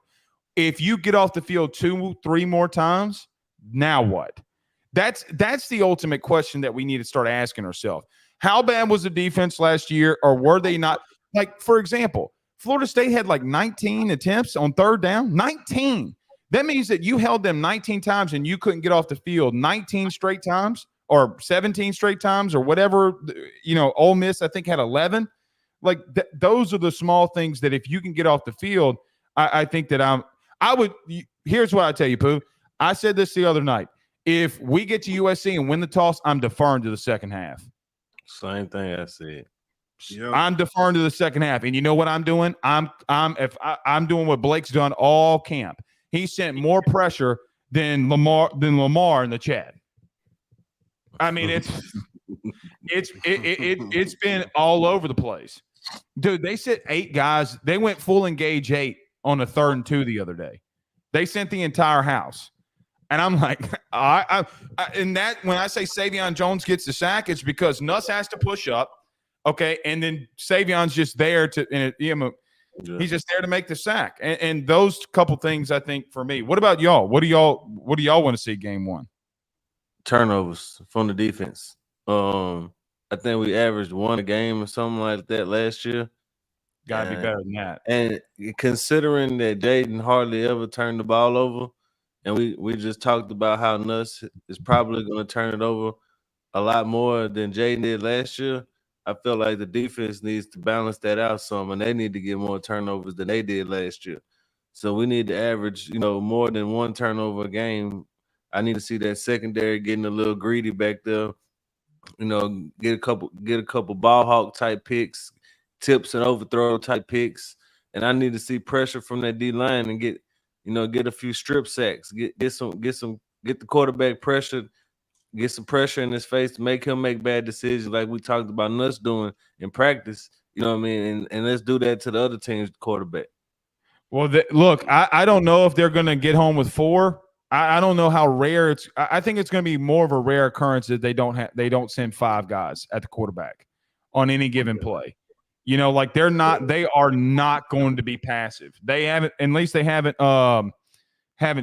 S4: If you get off the field 2-3 more times, now what? That's the ultimate question that we need to start asking ourselves. How bad was the defense last year, or were they not? Like, for example, Florida State had like 19 attempts on 3rd down. 19. That means that you held them 19 times and you couldn't get off the field 19 straight times or 17 straight times or whatever. You know, Ole Miss, I think, had 11. Like, those are the small things that if you can get off the field, I think that I would – here's what I tell you, Pooh. I said this the other night. If we get to USC and win the toss, I'm deferring to the second half.
S3: Same thing I said.
S4: Yep. I'm deferring to the second half, and you know what I'm doing? I'm doing what Blake's done all camp. He sent more pressure than Lamar in the Chad. I mean, it's been all over the place, dude. They sent 8 guys. They went full engage 8 on a 3rd and 2 the other day. They sent the entire house. And I'm like, and that when I say Savion Jones gets the sack, it's because Nuss has to push up, okay, and then Savion's just there he's just there to make the sack. And those couple things, I think, for me. What about y'all? What do y'all want to see game 1?
S3: Turnovers from the defense. I think we averaged 1 a game or something like that last year.
S4: Got to be better than that.
S3: And considering that Jaden hardly ever turned the ball over. And we just talked about how Nuss is probably going to turn it over a lot more than Jaden did last year. I feel like the defense needs to balance that out some, and they need to get more turnovers than they did last year. So we need to average, more than 1 turnover a game. I need to see that secondary getting a little greedy back there. Get a couple ball hawk type picks, tips and overthrow type picks, and I need to see pressure from that D line and get a few strip sacks, get the quarterback pressured, get some pressure in his face to make him make bad decisions like we talked about Nuss doing in practice. You know what I mean? And let's do that to the other team's quarterback.
S4: Well, look, I don't know if they're going to get home with 4. I don't know how rare it's. I think it's going to be more of a rare occurrence that they don't send 5 guys at the quarterback on any given play. Like they are not going to be passive. They haven't, at least they haven't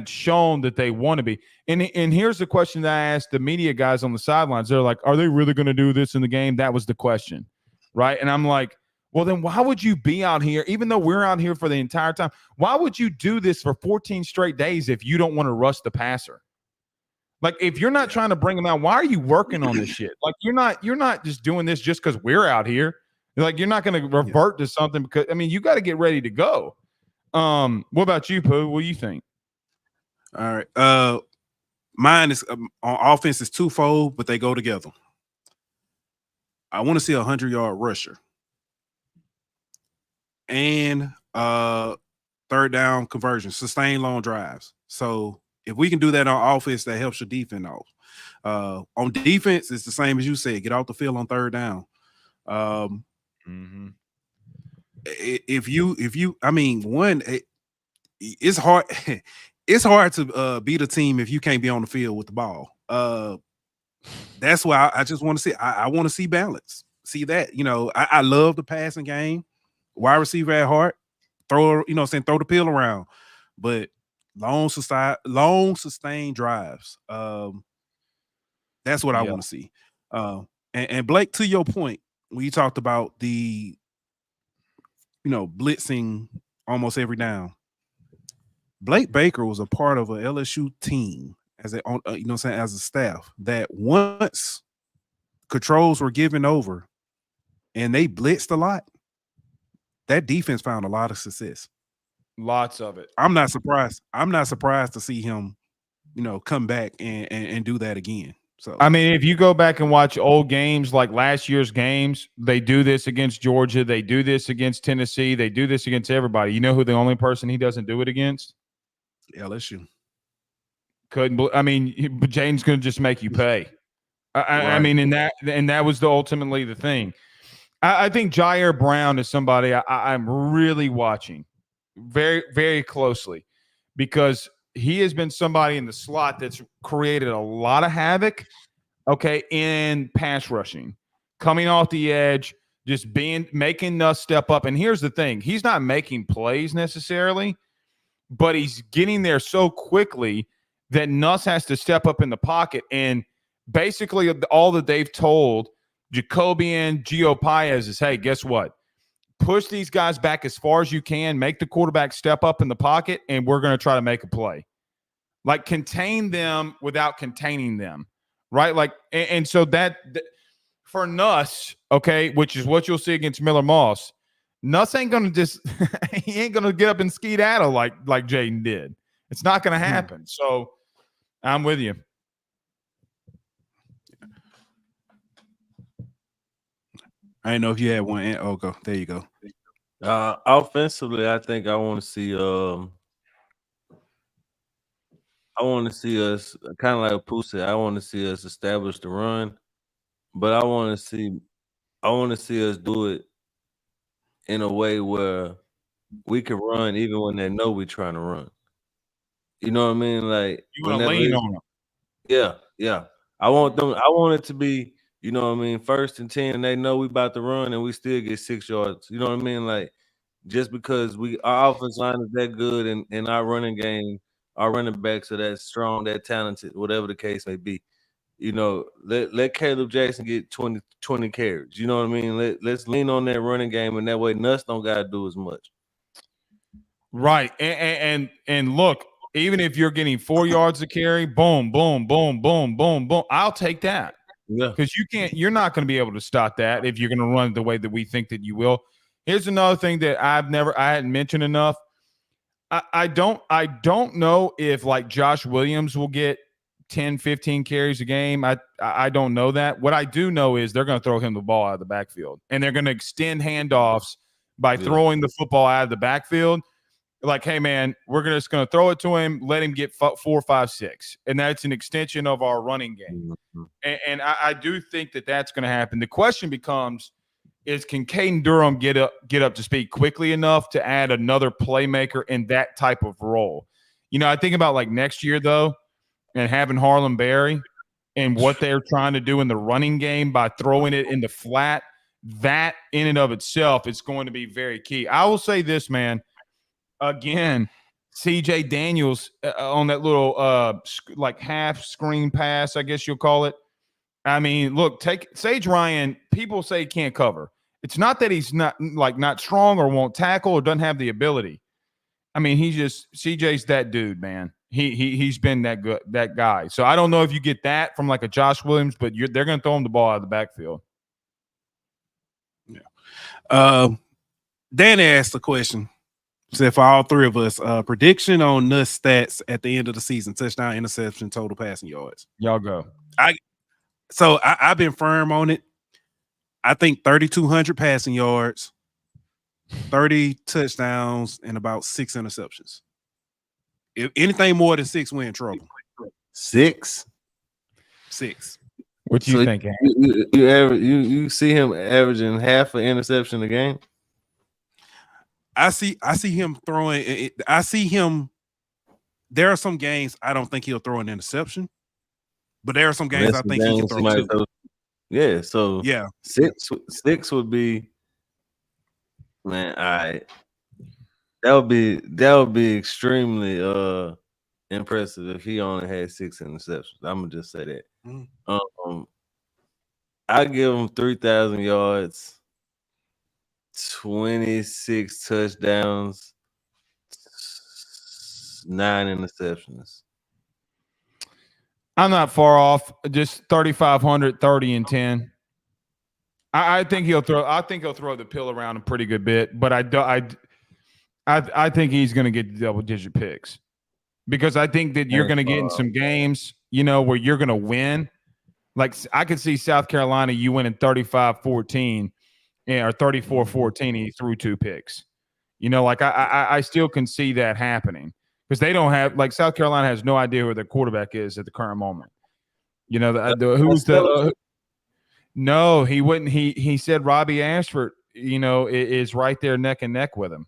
S4: shown that they want to be. And here's the question that I asked the media guys on the sidelines. They're like, are they really going to do this in the game? That was the question, right? And I'm like, well, then why would you be out here, even though we're out here for the entire time? Why would you do this for 14 straight days if you don't want to rush the passer? Like, if you're not trying to bring them out, why are you working on this shit? Like, you're not just doing this just because we're out here. Like, you're not going to revert to something because, I mean, you got to get ready to go. What about you, Pooh? What do you think?
S2: All right. Mine is on offense is twofold, but they go together. I want to see a 100-yard rusher and 3rd down conversion, sustain long drives. So if we can do that on offense, that helps your defense off. On defense, it's the same as you said. Get off the field on 3rd down. If you, I mean, it's hard. It's hard to beat a team if you can't be on the field with the ball. That's why I just want to see. I want to see balance. see that. I love the passing game. Wide receiver at heart, throw the pill around, but long sustained drives. That's what I want to see. And Blake, to your point, when you talked about the blitzing almost every down, Blake Baker was a part of a LSU team as as a staff that once controls were given over and they blitzed a lot, that defense found a lot of success.
S4: Lots of it.
S2: I'm not surprised to see him, come back and do that again. So
S4: I mean, if you go back and watch old games like last year's games, they do this against Georgia, they do this against Tennessee, they do this against everybody. You know who the only person he doesn't do it against?
S2: LSU.
S4: But Jaden's going to just make you pay. I mean, and that was ultimately the thing. I think Jair Brown is somebody I'm really watching very, very closely because he has been somebody in the slot that's created a lot of havoc, in pass rushing, coming off the edge, just making Nuss step up. And here's the thing. He's not making plays necessarily, but he's getting there so quickly that Nuss has to step up in the pocket. And basically all that they've told Jacoby and Gio Paez is, hey, guess what? Push these guys back as far as you can, make the quarterback step up in the pocket, and we're going to try to make a play. Like, contain them without containing them, right? Like, and so that for Nuss, which is what you'll see against Miller Moss, Nuss ain't going to he ain't going to get up and skedaddle like Jaden did. It's not going to happen. So I'm with you.
S2: I didn't know if you had one. Oh, go. There you go.
S3: Offensively, I think I want to see us kind of like Pooh said. I want to see us establish the run, but I want to see us do it in a way where we can run even when they know we're trying to run. You know what I mean? Like,
S4: you want to lean on them.
S3: Yeah. I want it to be, you know what I mean, 1st and 10, they know we about to run and we still get 6 yards. You know what I mean? Like, just because our offense line is that good and our running game, our running backs are that strong, that talented, whatever the case may be. Let Caleb Jackson get 20 carries. You know what I mean? Let's lean on that running game, and that way Nuss don't got to do as much.
S4: Right. And look, even if you're getting 4 yards to carry, boom, boom, boom, boom, boom, boom, I'll take that.
S3: Yeah.
S4: Because you're not going to be able to stop that if you're going to run the way that we think that you will. Here's another thing that I hadn't mentioned enough. I don't know if like Josh Williams will get 10, 15 carries a game. I don't know that. What I do know is they're going to throw him the ball out of the backfield, and they're going to extend handoffs by throwing the football out of the backfield. Like, hey, man, we're just going to throw it to him, let him get 4, 5, 6. And that's an extension of our running game. Mm-hmm. And I do think that that's going to happen. The question becomes, can Caden Durham get up to speed quickly enough to add another playmaker in that type of role? I think about like next year, though, and having Harlem Berry and what they're trying to do in the running game by throwing it in the flat, that in and of itself is going to be very key. I will say this, man. Again, CJ Daniels on that little like half screen pass, I guess you'll call it. I mean, look, take Sage Ryan. People say he can't cover. It's not that he's not strong or won't tackle or doesn't have the ability. I mean, CJ's that dude, man. He's been that guy. So I don't know if you get that from like a Josh Williams, but they're going to throw him the ball out of the backfield.
S2: Yeah. Dan asked the question. So for all three of us, prediction on Nuss stats at the end of the season: touchdown, interception, total passing yards.
S4: Y'all go.
S2: I've been firm on it. I think 3,200 passing yards, 30 touchdowns, and about 6 interceptions. If anything more than 6, we're in trouble.
S3: 6.
S4: What do you think?
S3: You see him averaging half an interception a game?
S2: I see him throwing. I see him. There are some games I don't think he'll throw an interception, but there are some games I think he can throw 2.
S3: Yeah, so
S2: Yeah.
S3: six would be, man. All right, that would be extremely impressive if he only had 6 interceptions. I'm gonna just say that.
S2: Mhm.
S3: I give him 3,000 yards, 26 touchdowns, 9 interceptions.
S4: I'm not far off. Just 3,500, 30 and 10. I think he'll throw. I think he'll throw the pill around a pretty good bit, but I think he's going to get double-digit picks because I think that you're going to get in some games, where you're going to win. Like I could see South Carolina, you winning 35-14 or 34-14, and he threw 2 picks. Like I still can see that happening because they don't have, like, South Carolina has no idea who their quarterback is at the current moment. No, he wouldn't. He said Robbie Ashford, is right there neck and neck with him.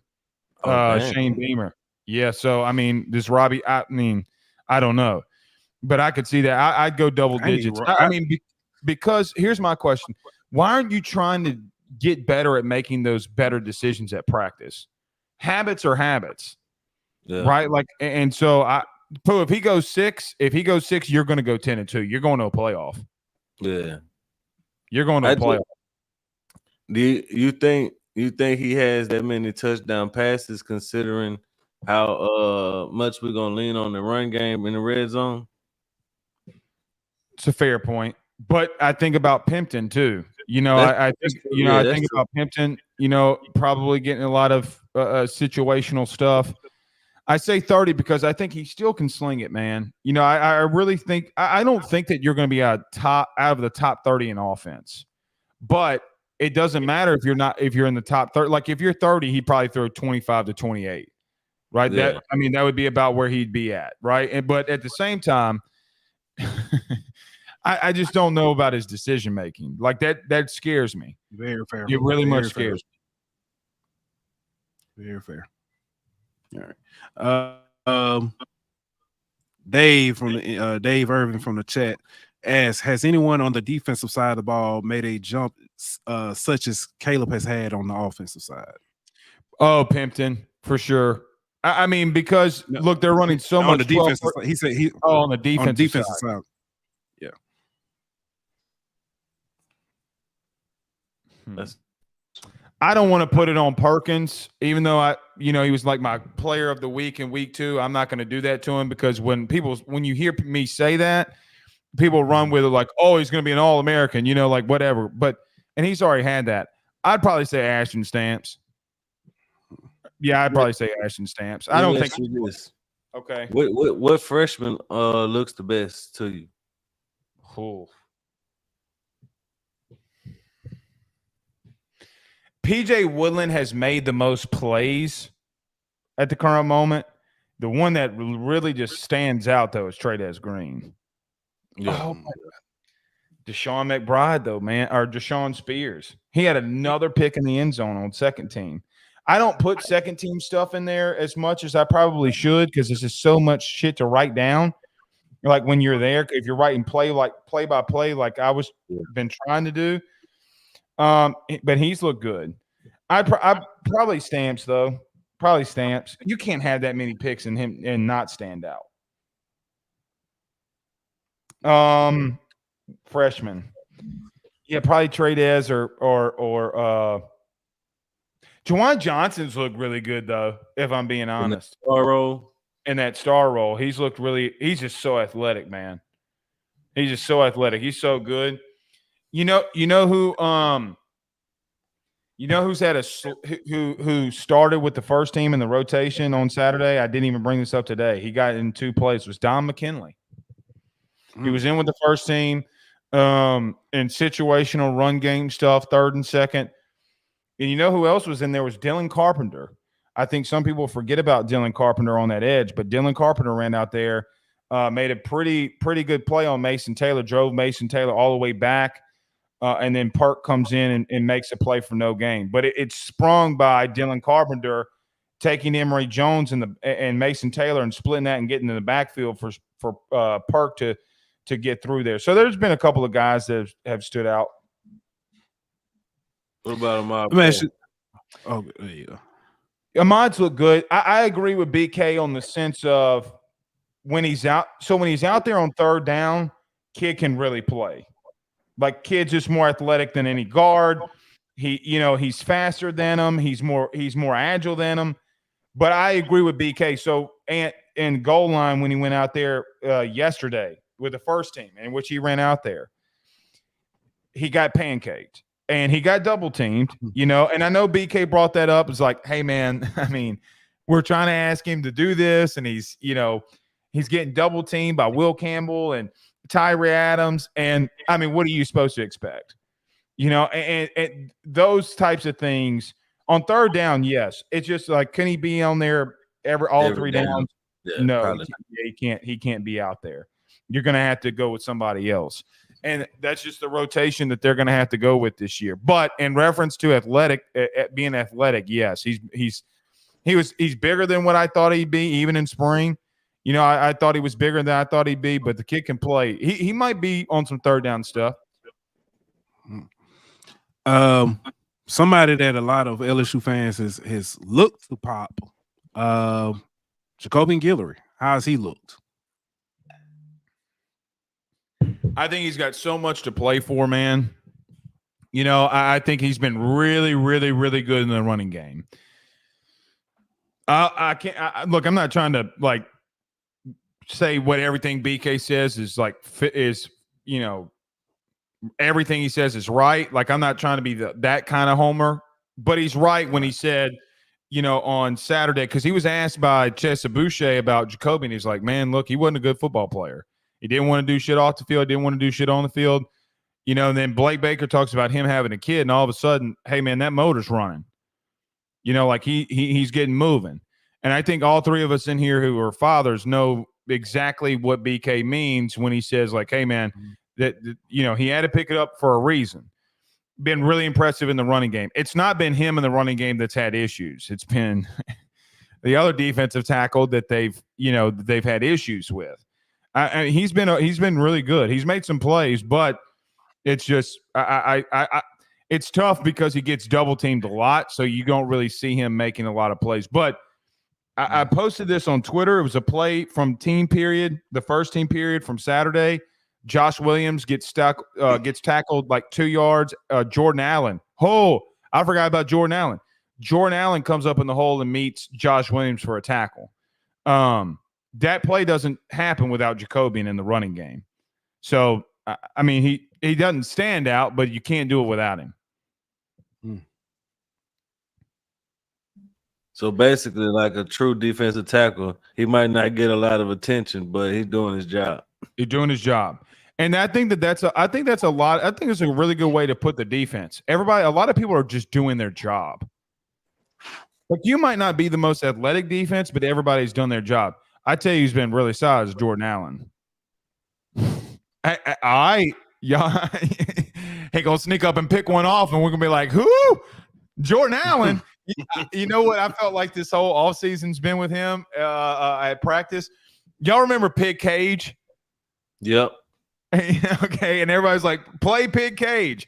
S4: Shane Beamer. Yeah. So, I mean, this Robbie, I don't know, but I could see that. I'd go double digits. Because here's my question. Why aren't you trying to get better at making those better decisions at practice? Habits are habits, right? Like, and so if he goes 6, you're going to go 10-2. You're going to a playoff.
S3: Yeah.
S4: You're going to a playoff.
S3: Do you think he has that many touchdown passes considering how much we're gonna lean on the run game in the red zone?
S4: It's a fair point, but I think about Pimpton too. I think about Pimpton. Probably getting a lot of situational stuff. I say 30 because I think he still can sling it, man. I really think I don't think that you're going to be out of the top 30 in offense, but it doesn't matter if you're in the top 30. Like if you're 30, he'd probably throw 25-28, right? Yeah. That would be about where he'd be at, right? But at the same time, I just don't know about his decision making. Like that scares me.
S2: Very fair.
S4: It really much scares
S2: me. Very fair. All right. Dave Irvin from the chat asks, has anyone on the defensive side of the ball made a jump such as Caleb has had on the offensive side?
S4: Oh, Pimpton, for sure. Because look, they're running so much
S2: on the defensive side. He said
S4: on the defensive
S2: side. Yeah.
S4: I don't want to put it on Perkins, even though he was like my player of the week in week 2. I'm not going to do that to him because when you hear me say that, people run with it like, oh, he's going to be an All-American, like whatever. And he's already had that. I'd probably say Ashton Stamps. Yeah, I'd probably say Ashton Stamps. I don't think
S3: this.
S4: Okay.
S3: What freshman looks the best to you?
S4: Cool. PJ Woodland has made the most plays at the current moment. The one that really just stands out, though, is Trey'Dez Green.
S3: Yeah.
S4: Oh, my God. Deshaun McBride, though, man, or Deshaun Spears. He had another pick in the end zone on second team. I don't put second team stuff in there as much as I probably should because there's just so much shit to write down. Like when you're there, if you're writing play by play, like I was been trying to do. But he's looked good. I probably Stamps though. Probably Stamps. You can't have that many picks in him and not stand out. Freshman. Yeah, probably Trey'Dez or Juwan Johnson's looked really good though, if I'm being honest. In that star role, he's just so athletic, man. He's just so athletic. He's so good. You know who started with the first team in the rotation on Saturday? I didn't even bring this up today. He got in 2 plays. Was Don McKinley. He was in with the first team in situational run game stuff, 3rd and 2nd. And you know who else was in there was Dylan Carpenter. I think some people forget about Dylan Carpenter on that edge, but Dylan Carpenter ran out there, made a pretty good play on Mason Taylor, drove Mason Taylor all the way back, and then Perk comes in and makes a play for no gain. But it's sprung by Dylan Carpenter taking Emory Jones and Mason Taylor and splitting that and getting in the backfield for Perk to to get through there. So there's been a couple of guys that have stood out.
S3: What about Ahmad?
S2: Oh, yeah.
S4: Ahmad's look good. I agree with BK on the sense of when he's out. So when he's out there on third down, kid can really play. Like kid's just more athletic than any guard. He's faster than him. He's more agile than him. But I agree with BK. So in goal line when he went out there yesterday with the first team, in which he ran out there, he got pancaked and he got double teamed. And I know BK brought that up. It's like, hey man, I mean, we're trying to ask him to do this, and he's getting double teamed by Will Campbell and Tyree Adams. And I mean, what are you supposed to expect? And those types of things on third down. Yes. It's just like, can he be on there all three downs?
S3: Yeah,
S4: no, he can't be out there. You're going to have to go with somebody else. And that's just the rotation that they're going to have to go with this year. But in reference to being athletic, yes, he's bigger than what I thought he'd be, even in spring. I thought he was bigger than I thought he'd be, but the kid can play. He might be on some third down stuff.
S2: Somebody that a lot of LSU fans has looked to pop. Jacobian Guillory. How's he looked?
S4: I think he's got so much to play for, man. I think he's been really, really, really good in the running game. I can't look. I'm not trying to say what everything BK says is everything he says is right. Like, I'm not trying to be that kind of homer, but he's right when he said, on Saturday, because he was asked by Chesa Boucher about Jacoby, and he's like, man, look, he wasn't a good football player. He didn't want to do shit off the field, didn't want to do shit on the field. And then Blake Baker talks about him having a kid, and all of a sudden, hey, man, that motor's running. He's getting moving. And I think all three of us in here who are fathers know exactly what BK means when he says, like, hey, man, that he had to pick it up for a reason. Been really impressive in the running game. It's not been him in the running game that's had issues. It's been the other defensive tackle that they've had issues with. He's been really good. He's made some plays, but it's just it's tough because he gets double teamed a lot, so you don't really see him making a lot of plays. But I posted this on Twitter. It was a play from the first team period from Saturday. Josh Williams gets tackled like 2 yards. Jordan Allen. Oh, I forgot about Jordan Allen. Jordan Allen comes up in the hole and meets Josh Williams for a tackle. That play doesn't happen without Jacobian in the running game. So, I mean, he doesn't stand out, but you can't do it without him.
S3: So basically, like a true defensive tackle, he might not get a lot of attention, but he's doing his job.
S4: He's doing his job. And I think that's a lot. I think it's a really good way to put the defense. A lot of people are just doing their job. Like, you might not be the most athletic defense, but everybody's done their job. I tell you, who's been really solid is Jordan Allen. He gonna sneak up and pick one off, and we're gonna be like, who? Jordan Allen. You know what I felt like this whole offseason's been with him at practice? Y'all remember Pig Cage?
S3: Yep.
S4: Okay, and everybody's like, play Pig Cage.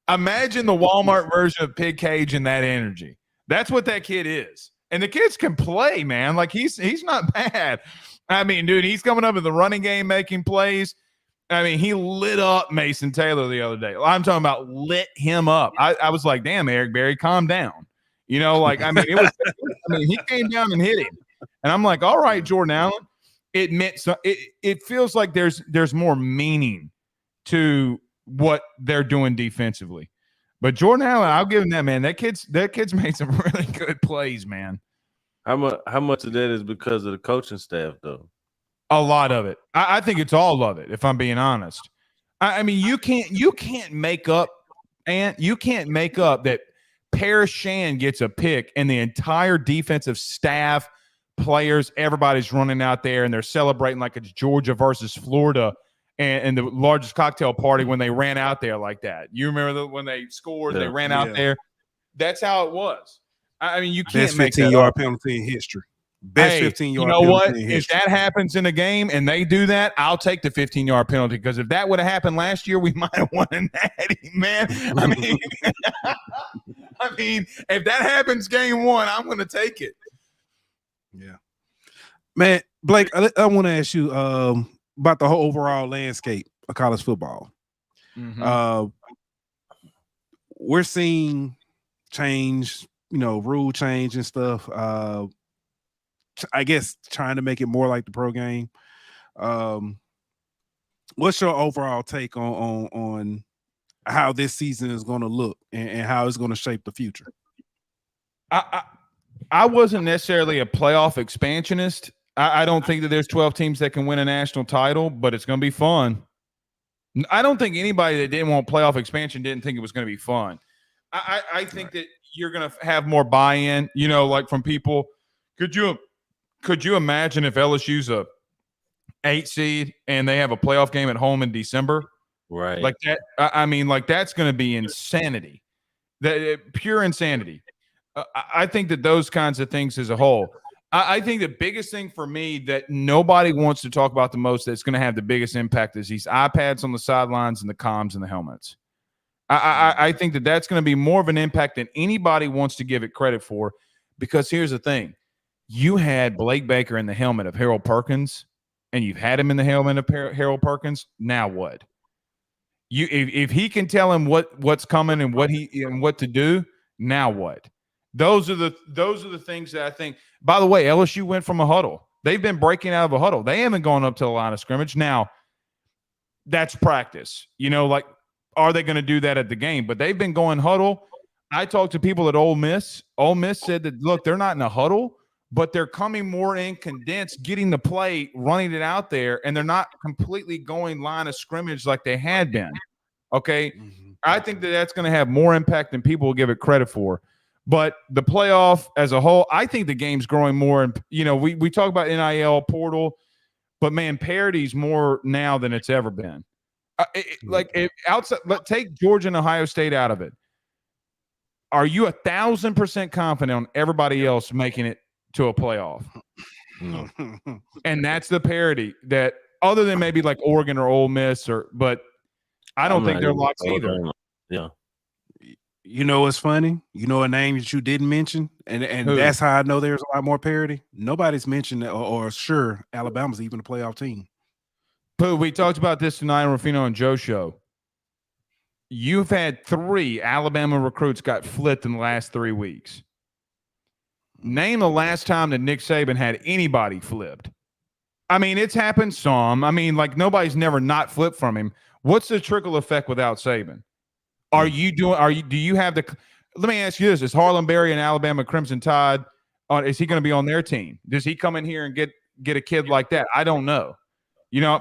S4: Imagine the Walmart version of Pig Cage and that energy. That's what that kid is. And the kids can play, man. Like, he's not bad. I mean, dude, he's coming up in the running game making plays. I mean, he lit up Mason Taylor the other day. I'm talking about lit him up. I was like, damn, Eric Berry, calm down. He came down and hit him. And I'm like, all right, Jordan Allen. It feels like there's more meaning to what they're doing defensively. But Jordan Allen, I'll give him that, man. That kid's made some really good plays, man.
S3: How much of that is because of the coaching staff, though?
S4: A lot of it. I think it's all of it, if I'm being honest. I mean, you can't make up that Paris Shan gets a pick and the entire defensive staff, players, everybody's running out there and they're celebrating like it's Georgia versus Florida and the largest cocktail party when they ran out there like that. You remember when they scored, they ran out there? That's how it was. I mean, you can't make that
S2: 15-yard penalty in history. Best
S4: hey,
S2: 15-yard.
S4: You know what? If that happens in a game and they do that, I'll take the 15-yard penalty, because if that would have happened last year, we might have won a natty, man. I mean, if that happens game one, I'm going to take it.
S2: Yeah, man. Blake, I want to ask you about the whole overall landscape of college football.
S4: Mm-hmm.
S2: We're seeing change, rule change and stuff. I guess trying to make it more like the pro game. What's your overall take on how this season is going to look and how it's going to shape the future?
S4: I wasn't necessarily a playoff expansionist. I don't think that there's 12 teams that can win a national title, but it's going to be fun. I don't think anybody that didn't want playoff expansion didn't think it was going to be fun. I think that you're going to have more buy-in, like from people. Could you imagine if LSU's a 8 seed and they have a playoff game at home in December?
S3: Right.
S4: Like that. I mean, like that's going to be insanity. Pure insanity. I think that those kinds of things as a whole. I think the biggest thing for me that nobody wants to talk about the most that's going to have the biggest impact is these iPads on the sidelines and the comms and the helmets. I think that that's going to be more of an impact than anybody wants to give it credit for, because here's the thing. You had Blake Baker in the helmet of Harold Perkins, and you've had him in the helmet of Harold Perkins. Now what? If he can tell him what's coming and what to do, now what? Those are the things that I think. By the way, LSU went from a huddle. They've been breaking out of a huddle. They haven't gone up to the line of scrimmage. Now, that's practice. Like, are they going to do that at the game? But they've been going huddle. I talked to people at Ole Miss. Ole Miss said that, look, they're not in a huddle, but they're coming more in condensed, getting the play, running it out there, and they're not completely going line of scrimmage like they had been. Okay? Mm-hmm. I think that that's going to have more impact than people will give it credit for. But the playoff as a whole, I think the game's growing more. And, we talk about NIL portal, but, man, parity's more now than it's ever been. Take Georgia and Ohio State out of it. Are you 1,000% confident on everybody else making it to a playoff?
S3: No.
S4: And that's the parity that, other than maybe like Oregon or Ole Miss, but I don't think they're locked either.
S3: Yeah.
S2: What's funny? A name that you didn't mention, and that's how I know there's a lot more parity. Nobody's mentioned or sure Alabama's even a playoff team.
S4: Pooh, we talked about this tonight on Ruffino and Joe show. You've had 3 Alabama recruits got flipped in the last 3 weeks. Name the last time that Nick Saban had anybody flipped. I mean, it's happened some. I mean, like, nobody's never not flipped from him. What's the trickle effect without Saban? Do you have the – let me ask you this. Is Harlan Berry and Alabama Crimson Tide, is he going to be on their team? Does he come in here and get a kid like that? I don't know.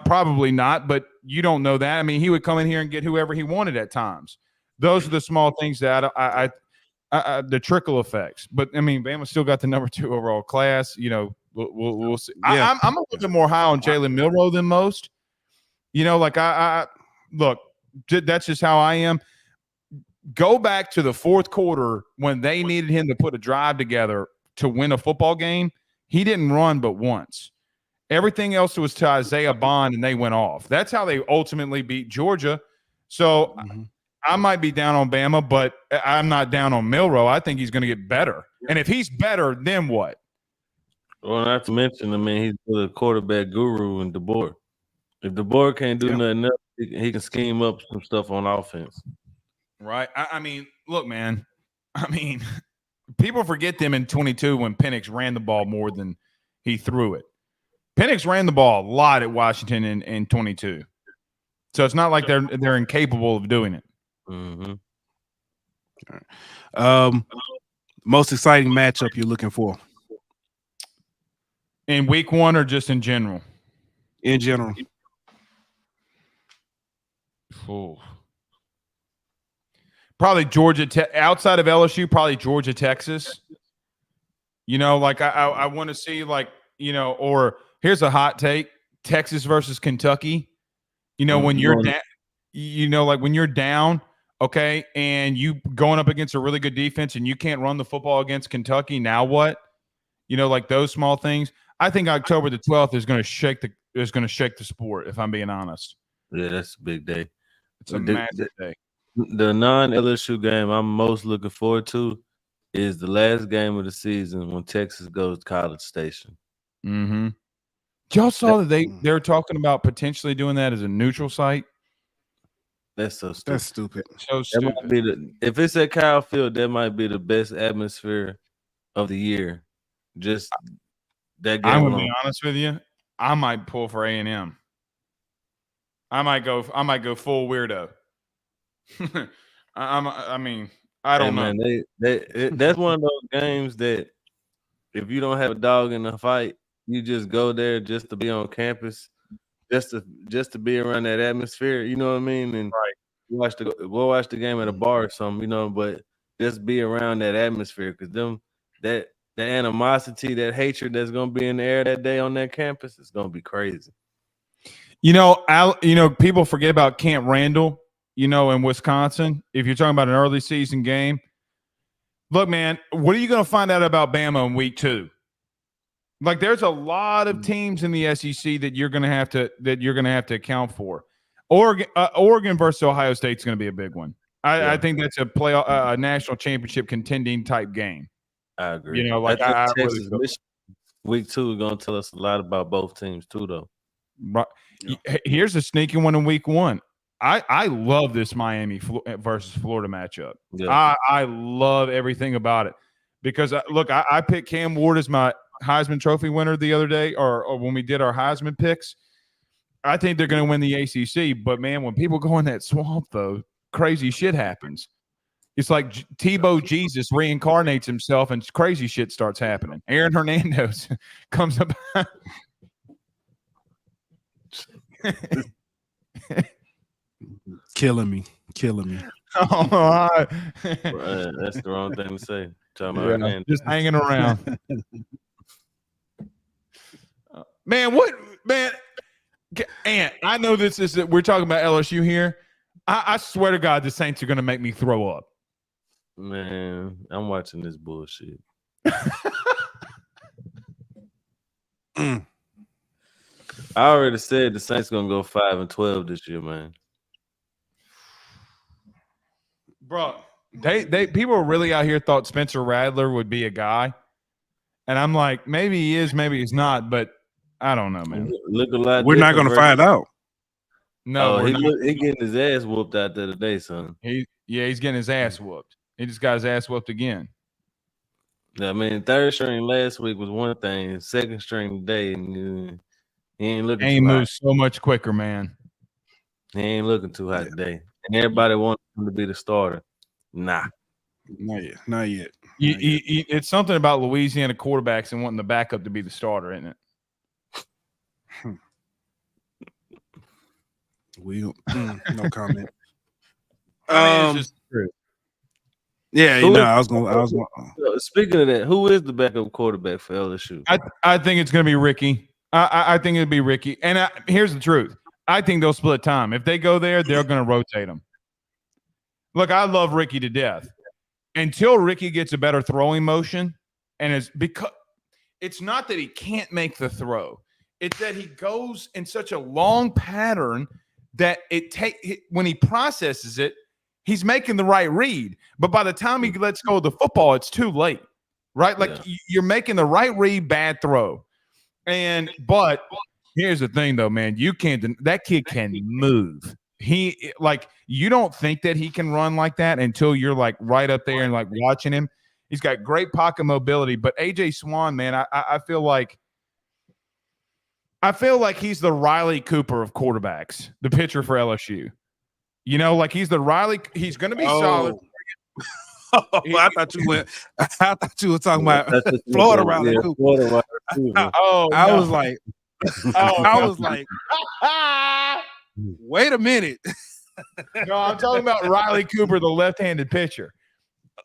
S4: Probably not, but you don't know that. I mean, he would come in here and get whoever he wanted at times. Those are the small things that the trickle effects. But, I mean, Bama still got the number 2 overall class. We'll see. Yeah. I'm a little bit more high on Jalen Milroe than most. Look, that's just how I am. Go back to the fourth quarter when they needed him to put a drive together to win a football game. He didn't run but once. Everything else was to Isaiah Bond, and they went off. That's how they ultimately beat Georgia. So I might be down on Bama, but I'm not down on Milroe. I think he's going to get better. And if he's better, then what?
S3: Well, not to mention, I mean, he's the quarterback guru in DeBoer. If DeBoer can't do nothing else, he can scheme up some stuff on offense.
S4: Right. I mean, look, man. I mean, people forget them in 22 when Penix ran the ball more than he threw it. Penix ran the ball a lot at Washington in 22. So it's not like they're incapable of doing it.
S3: Mm-hmm.
S2: All right. Most exciting matchup you're looking for?
S4: In week 1 or just in general?
S2: In general.
S4: Ooh. Probably Georgia, outside of LSU, probably Georgia, Texas. I want to see or here's a hot take, Texas versus Kentucky. When you're down, when you're down, okay, and you going up against a really good defense and you can't run the football against Kentucky, now what? like those small things. I think October the 12th is going to shake the sport. If I'm being honest.
S3: Yeah, that's a big day.
S4: It's a massive day.
S3: The non-LSU game I'm most looking forward to is the last game of the season when Texas goes to College Station.
S4: Mm-hmm. Y'all saw that they're talking about potentially doing that as a neutral site?
S3: That's so stupid.
S2: That's stupid.
S4: So stupid.
S3: That might be if it's at Kyle Field, that might be the best atmosphere of the year. Just that game.
S4: I'm gonna be honest with you. I might pull for A&M. I might go full weirdo. I don't know.
S3: Man, that's one of those games that if you don't have a dog in the fight, you just go there just to be on campus, just to be around that atmosphere. You know what I mean? And we'll watch the game at a bar or something. But just be around that atmosphere because the animosity, that hatred that's gonna be in the air that day on that campus is gonna be crazy.
S4: People forget about Camp Randall. In Wisconsin, if you're talking about an early season game, look, man, what are you going to find out about Bama in week 2? Like, there's a lot of teams in the SEC that you're going to have to account for. Oregon versus Ohio State is going to be a big one. I think that's a national championship contending type game.
S3: I agree.
S4: Texas,
S3: week 2 is going to tell us a lot about both teams too, though.
S4: Right. Yeah. Here's a sneaky one in week 1. I love this Miami versus Florida matchup. Yeah. I love everything about it because, I picked Cam Ward as my Heisman Trophy winner the other day or when we did our Heisman picks. I think they're going to win the ACC. But, man, when people go in that swamp, though, crazy shit happens. It's like Tebow Jesus reincarnates himself and crazy shit starts happening. Aaron Hernandez comes up.
S2: Killing me.
S4: Oh, right.
S3: That's the wrong thing to say.
S4: Just hanging around. Man, Ant, I know we're talking about LSU here. I swear to God, the Saints are going to make me throw up.
S3: Man, I'm watching this bullshit. I already said the Saints going to go 5-12 this year, man.
S4: Bro, they people really out here thought Spencer Rattler would be a guy. And I'm like, maybe he is, maybe he's not, but I don't know, man.
S2: We're not going to find out.
S4: No,
S3: he getting his ass whooped out there today, son.
S4: He's getting his ass whooped. He just got his ass whooped again.
S3: I mean, third string last week was one thing. Second string today, and he ain't looking.
S4: He moves so much quicker, man.
S3: He ain't looking too hot today. And everybody wants him to be the starter. Nah.
S2: Not yet.
S4: It's something about Louisiana quarterbacks and wanting the backup to be the starter, isn't it?
S2: No comment.
S4: It's just true.
S2: Yeah, I was going.
S3: Speaking of that, who is the backup quarterback for LSU?
S4: I think it's going to be Ricky. I think it'll be Ricky. And here's the truth. I think they'll split time. If they go there, they're going to rotate them. Look, I love Ricky to death. Until Ricky gets a better throwing motion, and it's not that he can't make the throw. It's that he goes in such a long pattern that when he processes it, he's making the right read. But by the time he lets go of the football, it's too late, right? Like you're making the right read, bad throw. But here's the thing, though, man. That kid can move. You don't think that he can run like that until you're like right up there and like watching him. He's got great pocket mobility, but AJ Swan, man, I feel like he's the Riley Cooper of quarterbacks, the pitcher for LSU. He's the Riley. He's going to be solid.
S2: I thought you were talking about Florida Riley Cooper. I was like, wait a minute.
S4: No, I'm talking about Riley Cooper, the left-handed pitcher.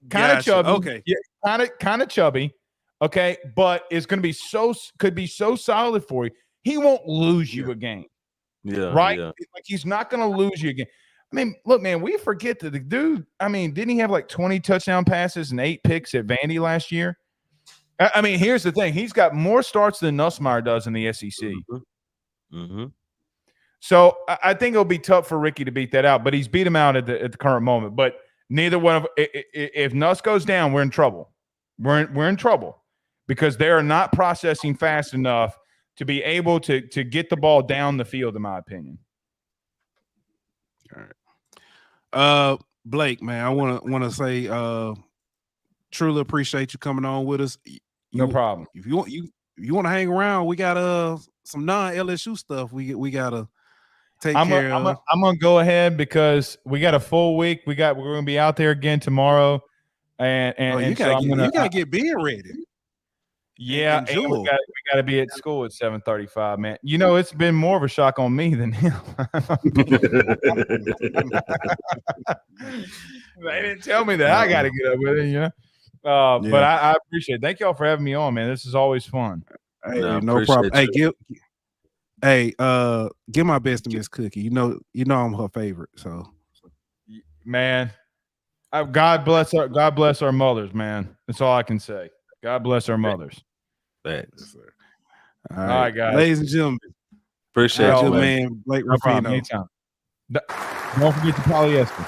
S4: Kind of chubby.
S2: Okay.
S4: Yeah, kind of chubby. Okay, but it's going to be could be so solid for you. He won't lose you a game.
S3: Yeah.
S4: Right?
S3: Yeah.
S4: Like he's not going to lose you again. I mean, look, man, we forget that the dude, didn't he have like 20 touchdown passes and 8 picks at Vandy last year? I mean, here's the thing. He's got more starts than Nussmeier does in the SEC.
S3: Mm-hmm. Mm-hmm.
S4: So I think it'll be tough for Ricky to beat that out, but he's beat him out at the current moment. But neither one of if Nuss goes down, we're in trouble. We're in trouble because they are not processing fast enough to be able to get the ball down the field, in my opinion.
S2: All right. Blake, man, I want to say truly appreciate you coming on with us.
S4: No problem.
S2: If you want to hang around, we got some non-LSU stuff we gotta take care of.
S4: I'm gonna go ahead because we got a full week. We're gonna be out there again tomorrow, and
S2: you gotta get Ben ready.
S4: Yeah, and we got to be at school at 7:35, man. You know, it's been more of a shock on me than him. They didn't tell me that I got to get up with it, you know. But I appreciate it. Thank y'all for having me on, man. This is always fun.
S2: Hey, no problem. Hey, give my best to Miss Cookie. You know I'm her favorite. So,
S4: man, God bless our mothers, man. That's all I can say. God bless our mothers.
S3: Thanks.
S2: All right, guys. Ladies and gentlemen.
S3: Appreciate you,
S2: man. Blake Ruffino.
S4: Anytime. Don't forget the polyester.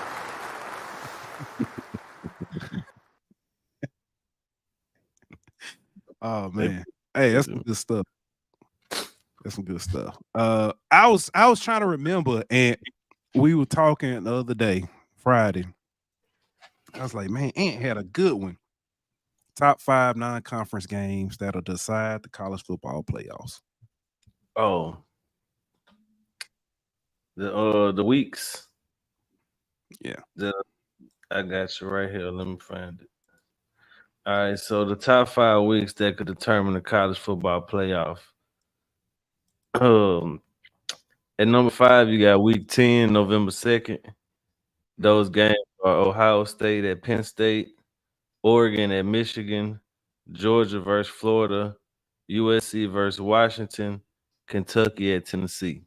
S2: Oh man. Hey, that's some good stuff. That's some good stuff. I was trying to remember, and we were talking the other day, Friday. I was like, man, Ant had a good one. Top 5 non-conference games that'll decide the college football playoffs.
S3: Oh, the weeks.
S2: Yeah,
S3: I got you right here. Let me find it. All right, so the top 5 weeks that could determine the college football playoff. At number 5, you got week 10, November 2nd. Those games are Ohio State at Penn State, Oregon at Michigan, Georgia versus Florida, USC versus Washington, Kentucky at Tennessee.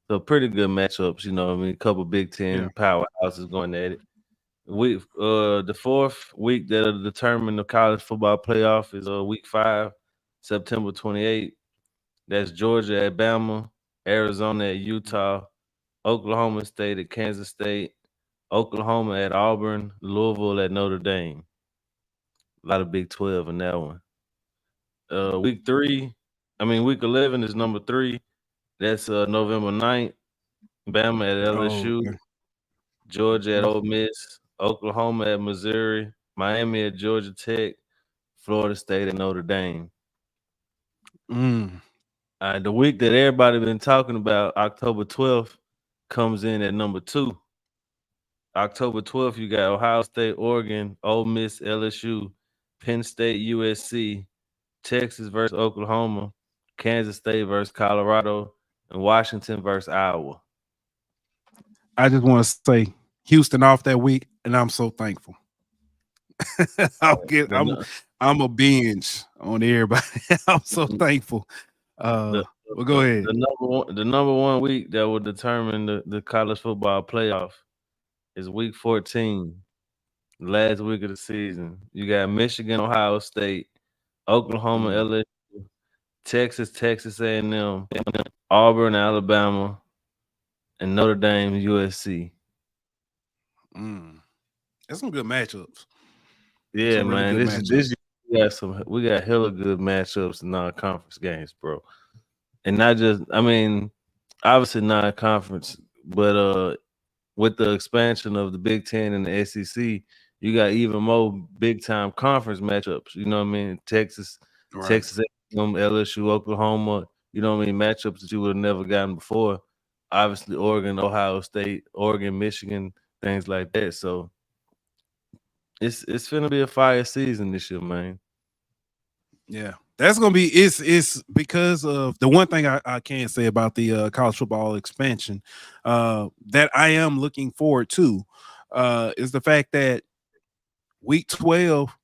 S3: So pretty good matchups, you know. I mean, a couple Big Ten powerhouses going at it. The 4th week that'll determine the college football playoff is week 5, September 28th. That's Georgia at Bama, Arizona at Utah, Oklahoma State at Kansas State, Oklahoma at Auburn, Louisville at Notre Dame. A lot of Big 12 in that one. Week 11 is number 3. That's November 9th. Bama at LSU, Georgia at Ole Miss, Oklahoma at Missouri, Miami at Georgia Tech, Florida State at Notre Dame. The week that everybody been talking about, October 12th, comes in at number 2. October 12th, you got Ohio State, Oregon, Ole Miss, LSU, Penn State, USC, Texas versus Oklahoma, Kansas State versus Colorado, and Washington versus Iowa.
S2: I just want to say Houston off that week, and I'm so thankful. I'm a binge on everybody. I'm so thankful. Well, go ahead.
S3: The number one week that will determine the college football playoff is week 14, last week of the season. You got Michigan, Ohio State, Oklahoma, LSU, Texas A&M, Auburn, Alabama, and Notre Dame, USC.
S2: That's some good matchups.
S3: Yeah, man. This we got hella good matchups in non-conference games, bro. And not just, obviously non-conference, but with the expansion of the Big Ten and the SEC, you got even more big-time conference matchups. You know what I mean? Texas, LSU, Oklahoma. You know what I mean? Matchups that you would have never gotten before. Obviously, Oregon, Ohio State, Oregon, Michigan, things like that. So it's finna be a fire season this year, man.
S2: Yeah, that's gonna be it's because of the one thing I can say about the college football expansion that I am looking forward to is the fact that week 12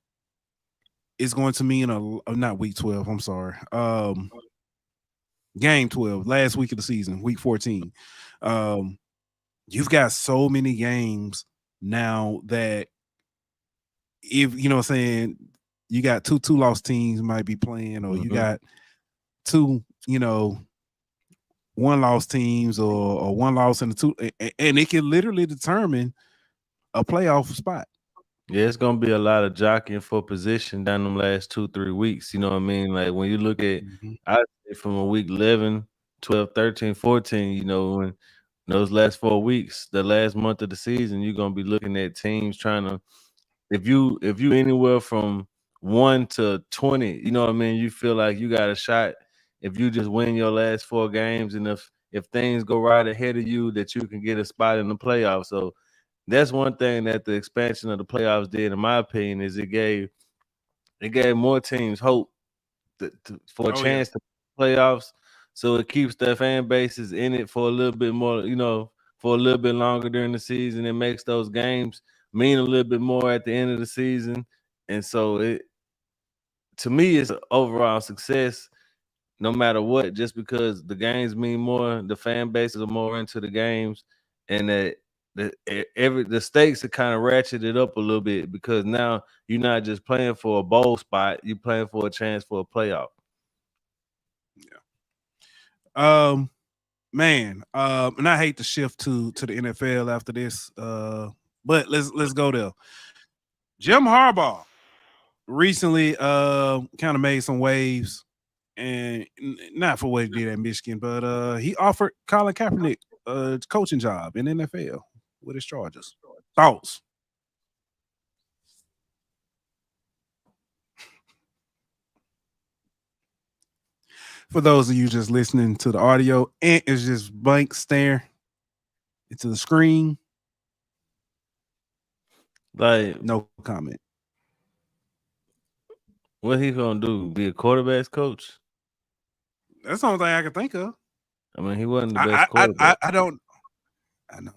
S2: is going to mean not week 12. I'm sorry, game 12, last week of the season, week 14. You've got so many games now that if you know what I'm saying. you got two loss teams might be playing, or you got two, one loss teams, or one loss in the two, and it can literally determine a playoff spot.
S3: Yeah, it's gonna be a lot of jockeying for position down them last 2-3 weeks. You know what I mean? Like when you look at, I say from a week 11, 12, 13, 14, when those last 4 weeks, the last month of the season, you're gonna be looking at teams trying to, if you anywhere from 1 to 20, you know what I mean, you feel like you got a shot if you just win your last 4 games, and if things go right ahead of you, that you can get a spot in the playoffs. So that's one thing that the expansion of the playoffs did, in my opinion, is it gave more teams hope for a chance to playoffs. So it keeps their fan bases in it for a little bit more, for a little bit longer during the season. It makes those games mean a little bit more at the end of the season. And so to me, it's an overall success no matter what, just because the games mean more, the fan bases are more into the games, and that the stakes are kind of ratcheted up a little bit, because now you're not just playing for a bowl spot, you're playing for a chance for a playoff.
S2: Man, and I hate to shift to the NFL after this, but let's go there. Jim Harbaugh recently kind of made some waves, and not for what he did at Michigan, but he offered Colin Kaepernick a coaching job in NFL with his Chargers. Thoughts? For those of you just listening to the audio, Ant is just blank stare into the screen.
S3: Like,
S2: no comment.
S3: What he gonna do? Be a quarterback's coach?
S2: That's the only thing I can think of.
S3: I mean, he wasn't the best quarterback.
S2: I know.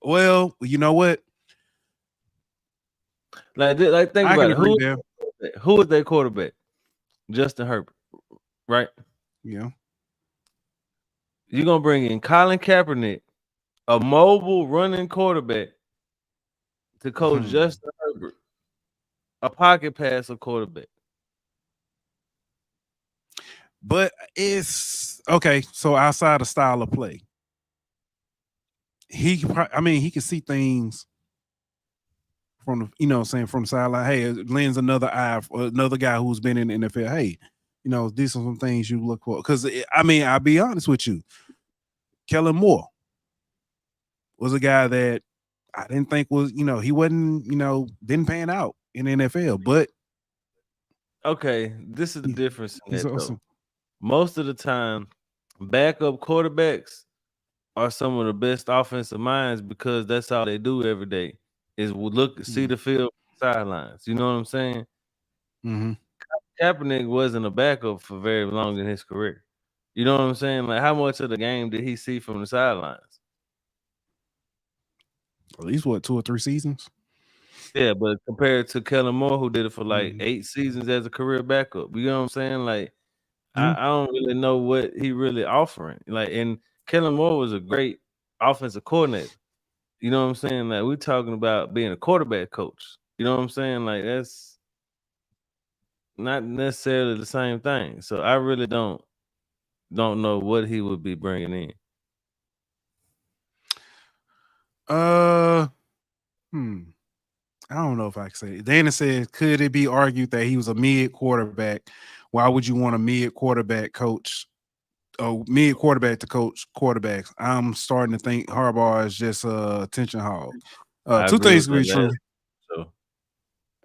S2: Well, you know what?
S3: Like think about it. Who is their quarterback? Justin Herbert, right?
S2: Yeah.
S3: You're gonna bring in Colin Kaepernick, a mobile running quarterback, to coach Justin Herbert, a pocket passer quarterback.
S2: But it's okay. So outside of style of play, he can see things from the, from the sideline. Hey, it lends another eye for another guy who's been in the NFL. Hey, these are some things you look for. Because I'll be honest with you, Kellen Moore was a guy that I didn't think was, he wasn't, didn't pan out in the NFL. But
S3: okay, this is the difference in that,
S2: awesome.
S3: Though. Most of the time, backup quarterbacks are some of the best offensive minds, because that's all they do every day is see the field sidelines. You know what I'm saying? Kaepernick wasn't a backup for very long in his career. You know what I'm saying? Like, how much of the game did he see from the sidelines?
S2: At least 2 or 3 seasons.
S3: Yeah, but compared to Kellen Moore, who did it for like 8 seasons as a career backup, you know what I'm saying? Like, I don't really know what he really offering. Like, and Kellen Moore was a great offensive coordinator. You know what I'm saying? Like, we're talking about being a quarterback coach. You know what I'm saying? Like, that's not necessarily the same thing. So I really don't know what he would be bringing in.
S2: I don't know if I can say it. Dana said, could it be argued that he was a mid quarterback? Why would you want a mid quarterback coach? Mid quarterback to coach quarterbacks. I'm starting to think Harbaugh is just a attention hog. Two things can be true.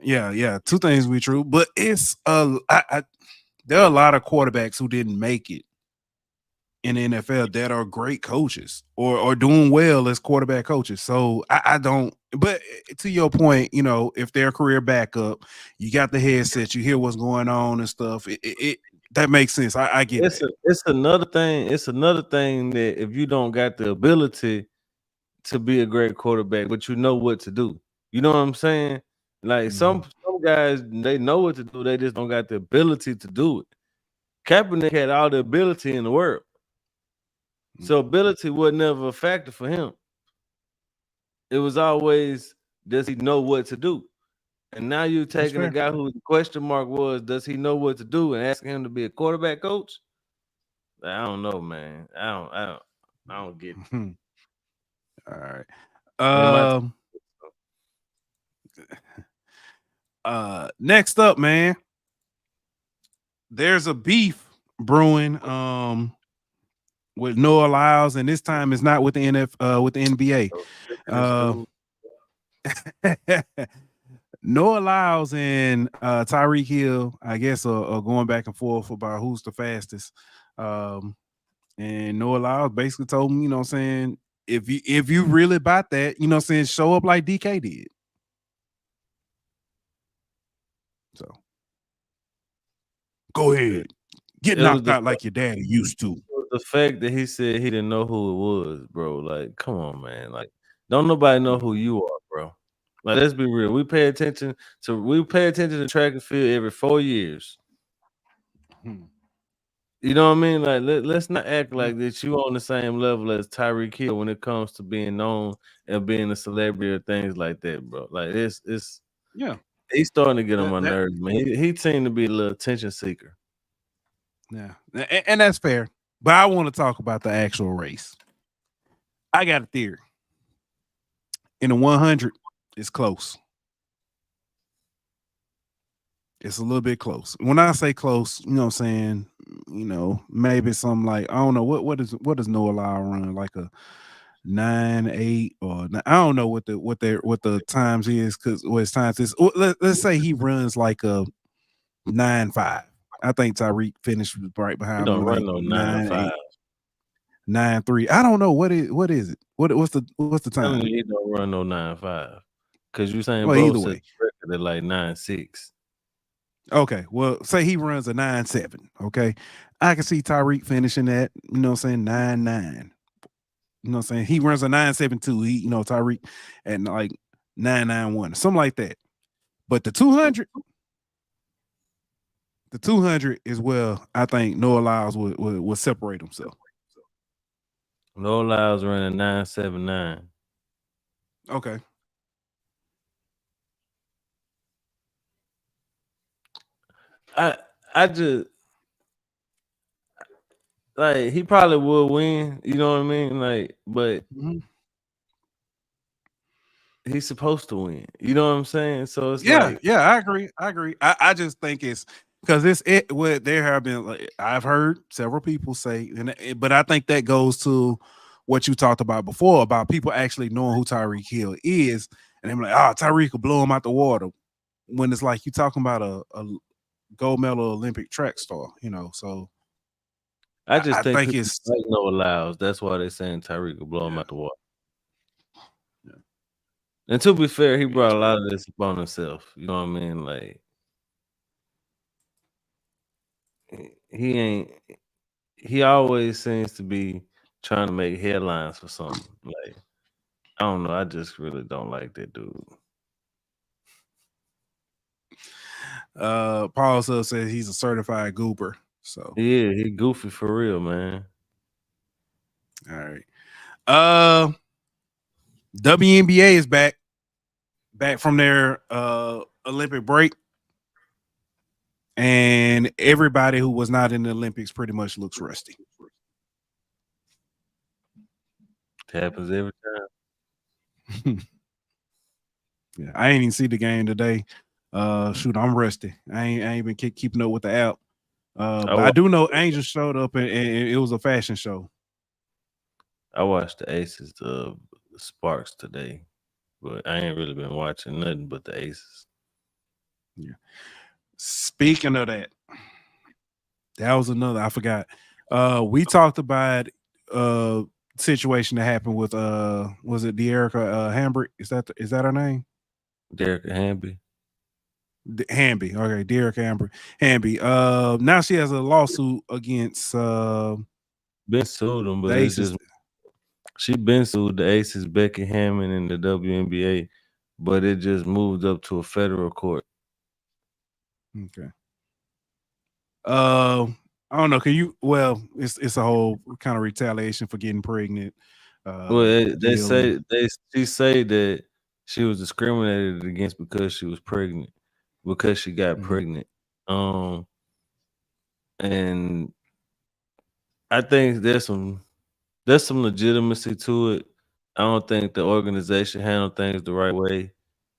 S2: Yeah, two things can be true. But it's there are a lot of quarterbacks who didn't make it in the NFL that are great coaches or doing well as quarterback coaches. So I don't. But to your point, if they're a career backup, you got the headset, you hear what's going on and stuff. That makes sense. I get it.
S3: It's another thing. It's another thing that if you don't got the ability to be a great quarterback, but you know what to do. You know what I'm saying? Like some guys, they know what to do. They just don't got the ability to do it. Kaepernick had all the ability in the world. So ability was never a factor for him. It was always, does he know what to do? And now you're taking a guy who the question mark was, does he know what to do, and asking him to be a quarterback coach? I don't know, man. I don't get it.
S2: All right. Next up, man. There's a beef brewing with Noah Lyles, and this time it's not with the with the NBA. Noah Lyles and Tyreek Hill, I guess, are going back and forth about who's the fastest. And Noah Lyles basically told him, you know what I'm saying, if you really bought that, you know what I'm saying, show up like DK did. So go ahead. Get knocked out like your daddy used to.
S3: The fact that he said he didn't know who it was, bro. Like, come on, man. Like, don't nobody know who you are, bro. Like, let's be real. We pay attention to track and field every 4 years. You know what I mean? Like, let's not act like that you on the same level as Tyreek Hill when it comes to being known and being a celebrity or things like that, bro. Like, it's he's starting to get on my nerves, man. He seemed to be a little attention seeker.
S2: Yeah, and that's fair. But I want to talk about the actual race. I got a theory. In the 100, it's close. It's a little bit close. When I say close, you know what I'm saying, you know, maybe something like, I don't know, what does Noah Lyle run? Like a 9.8 or I don't know what the times is, because what his times is. Let's say he runs like a 9.5. I think Tyreek finished right behind him.
S3: Don't run no 9.5.
S2: 9.3. I don't know what is it. What's the time?
S3: He don't run no 9.5 because you saying
S2: either way
S3: they're like 9.6.
S2: Okay, well, say he runs a 9.7. Okay, I can see Tyreek finishing that. You know what I'm saying, 9.9. You know what I'm saying, he runs a 9.72. He, you know, Tyreek at like 9.91, something like that. But the 200. The 200 is where I think Noah Lyles would separate himself.
S3: Noah Lyles running 9.79.
S2: Okay.
S3: I just like he probably would win, you know what I mean? Like, but he's supposed to win. You know what I'm saying? So it's
S2: I agree. I just think it's because what there have been, like, I've heard several people say, but I think that goes to what you talked about before about people actually knowing who Tyreek Hill is, and they're like, Tyreek will blow him out the water. When it's like you're talking about a gold medal Olympic track star, you know. So
S3: I think it's like Noah Lyles. That's why they're saying Tyreek will blow him out the water. Yeah. And to be fair, he brought a lot of this upon himself. You know what I mean? Like, he always seems to be trying to make headlines for something. Like, I don't know. I just really don't like that dude.
S2: Paul says he's a certified goober. So
S3: yeah, he goofy for real, man.
S2: All right. WNBA is back from their Olympic break, and everybody who was not in the Olympics pretty much looks rusty.
S3: It happens every time.
S2: Yeah, I ain't even see the game today. Shoot, I'm rusty. I ain't been keeping up with the app. But I do know Angel showed up and it was a fashion show.
S3: I watched the Aces of Sparks today, but I ain't really been watching nothing but the Aces.
S2: Yeah. Speaking of that was another, I forgot. We talked about situation that happened with was it De'Erica Hambrick? Is that her name?
S3: De'Erica Hamby.
S2: Hamby. Okay, De'Erica Hamby. Now she has a lawsuit against
S3: been sued them, but it's just she been sued the Aces, Becky Hammond in the WNBA, but it just moved up to a federal court.
S2: Okay. I don't know. Can you? Well, it's a whole kind of retaliation for getting pregnant.
S3: Well, she say that she was discriminated against because she was pregnant, because she got pregnant. And I think there's some legitimacy to it. I don't think the organization handled things the right way.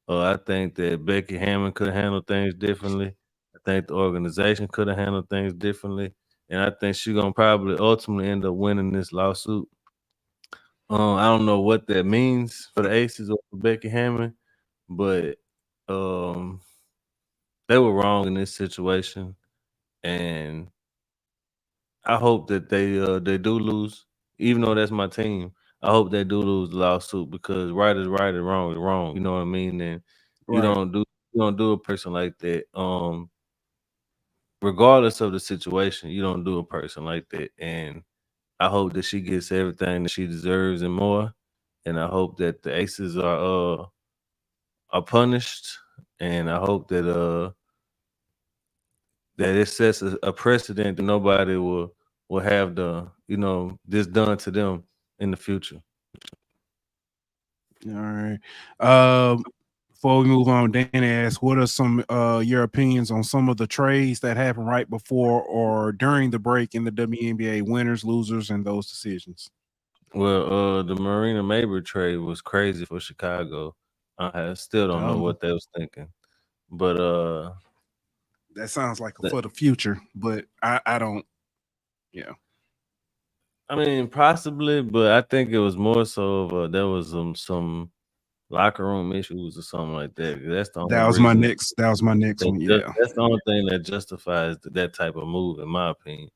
S3: I think that Becky Hammond could have handled things differently. I think the organization could have handled things differently. And I think she's gonna probably ultimately end up winning this lawsuit. I don't know what that means for the Aces or for Becky Hammond, but they were wrong in this situation, and I hope that they do lose, even though that's my team. I hope they do lose the lawsuit because right is right and wrong is wrong. You know what I mean? And you
S2: Right.
S3: don't do a person like that. Regardless of the situation, you don't do a person like that. And I hope that she gets everything that she deserves and more. And I hope that the Aces are punished. And I hope that that it sets a precedent that nobody will have this done to them in the future.
S2: All right. Before we move on, Danny asks, what are some your opinions on some of the trades that happened right before or during the break in the WNBA, winners, losers, and those decisions?
S3: Well, the Marina Mabry trade was crazy for Chicago. I still don't know what they was thinking, but
S2: that sounds like for the future, but I don't. Yeah,
S3: I mean, possibly, but I think it was more so of there was some locker room issues or something like that. That's the only
S2: that was my
S3: reason.
S2: next. That was my next one. Yeah,
S3: That's the only thing that justifies that type of move, in my opinion.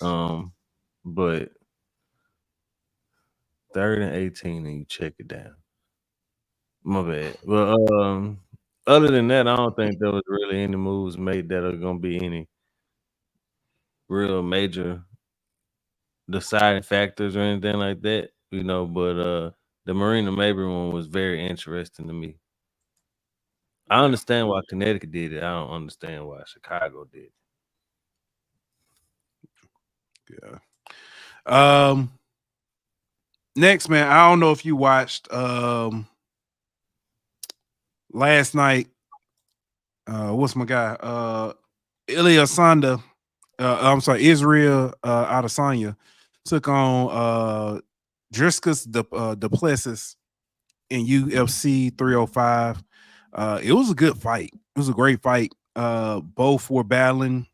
S3: But 3rd and 18, and you check it down. My bad. Well, other than that, I don't think there was really any moves made that are gonna be any real major deciding factors or anything like that, but the Marina Mabry one was very interesting to me. I understand why Connecticut did it. I don't understand why Chicago did it.
S2: Yeah. Next, man, I don't know if you watched last night. What's my guy? Adesanya. I'm sorry, Israel Adesanya took on DuPlessis in UFC 305. It was a good fight. It was a great fight. Both were battling.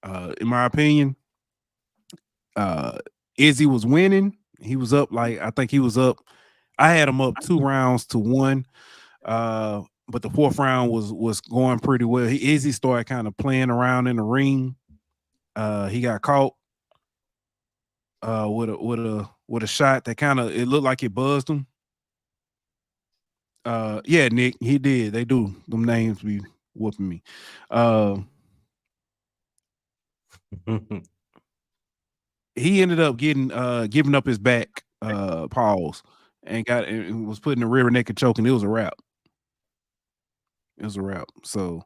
S2: In my opinion, Izzy was winning. He was up I think he was up. I had him up 2-1. But the 4th round was going pretty well. Izzy started kind of playing around in the ring. He got caught with a shot that it looked like it buzzed him. Yeah, Nick, he did. They do. Them names be whooping me. He ended up giving up his back pause and was put in the rear naked choke, and it was a wrap. It was a wrap. So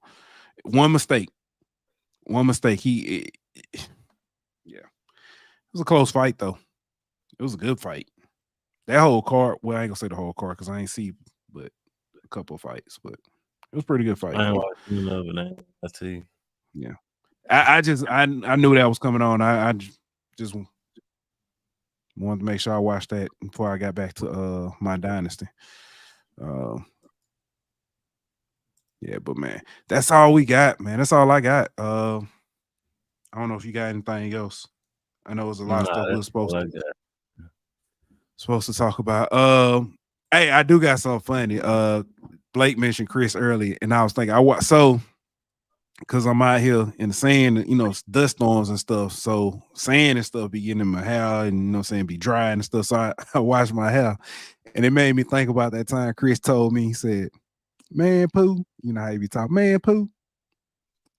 S2: one mistake. Yeah. It was a close fight though. It was a good fight. That whole card, well, I ain't gonna say the whole card because I ain't see but a couple of fights, but it was a pretty good fight.
S3: I ain't watching none of it. I see.
S2: Yeah. I knew that was coming on. I just wanted to make sure I watched that before I got back to my dynasty. Yeah, but man, that's all we got, man. That's all I got. I don't know if you got anything else. I know there's a lot of stuff we're supposed to talk about. Hey, I do got something funny. Blake mentioned Chris earlier, and I was thinking, because I'm out here in the sand, dust storms and stuff. So sand and stuff be getting in my hair and, be dry and stuff. So I wash my hair. And it made me think about that time Chris told me, he said, man, Pooh, you know how you be talking, man, Pooh,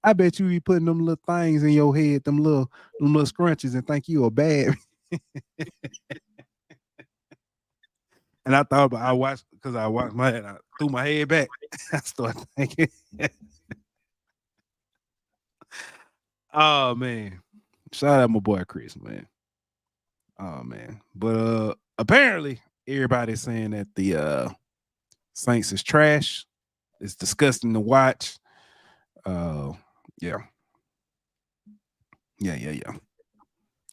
S2: I bet you be putting them little things in your head, them little scrunchies and think you a bad. And I thought about I watched my head, I threw my head back. I started thinking. Oh man. Shout out my boy Chris, man. Oh man. But apparently everybody's saying that the Saints is trash. It's disgusting to watch. Yeah.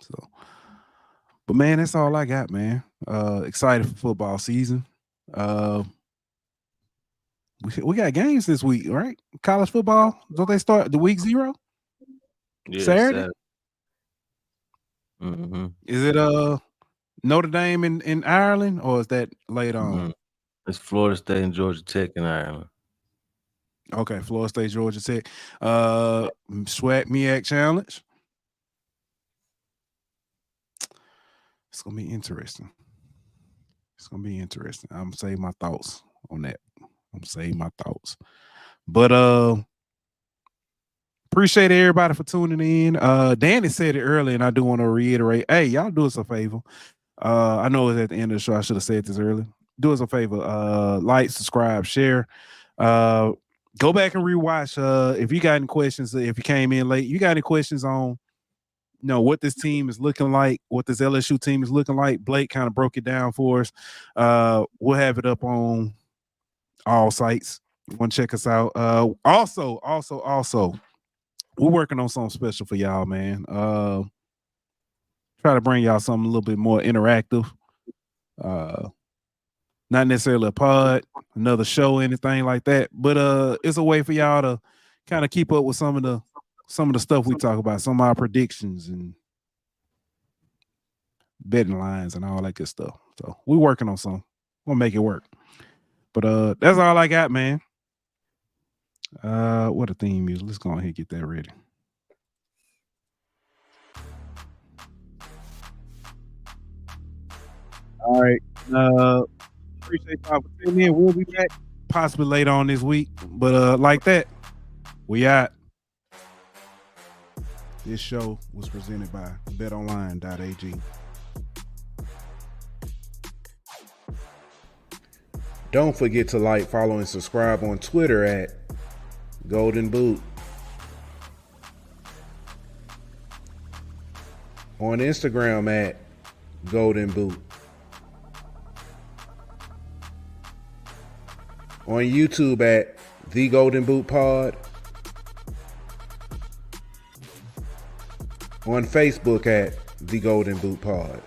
S2: So, but man, that's all I got, man. Excited for football season. We got games this week, right? College football. Don't they start the week 0?
S3: Yeah,
S2: Saturday?
S3: Mm-hmm.
S2: Is it Notre Dame in Ireland, or is that late on?
S3: Mm-hmm. It's Florida State and Georgia Tech in Ireland.
S2: Okay, Florida State, Georgia Tech. SWAC MEAC Challenge. It's gonna be interesting. I'm gonna save my thoughts on that. But appreciate everybody for tuning in. Danny said it earlier, and I do want to reiterate. Hey, y'all do us a favor. I know it's at the end of the show. I should have said this earlier. Do us a favor. Like, subscribe, share. Go back and rewatch. If you got any questions, if you came in late, you got any questions on what this team is looking like, what this LSU team is looking like. Blake kind of broke it down for us. We'll have it up on all sites. You want to check us out. Also, we're working on something special for y'all, man. Try to bring y'all something a little bit more interactive. Not necessarily a pod, another show, anything like that, but it's a way for y'all to kind of keep up with some of the stuff we talk about, some of our predictions and betting lines and all that good stuff. So we're working on something. We'll make it work. But that's all I got, man. What a theme music. Let's go ahead and get that ready. All right. Appreciate y'all for tuning in. We'll be back possibly later on this week. But like that, we out. This show was presented by betonline.ag.
S1: Don't forget to like, follow, and subscribe on Twitter at Golden Boot. On Instagram at Golden Boot. On YouTube at The Golden Boot Pod. On Facebook at The Golden Boot Pod.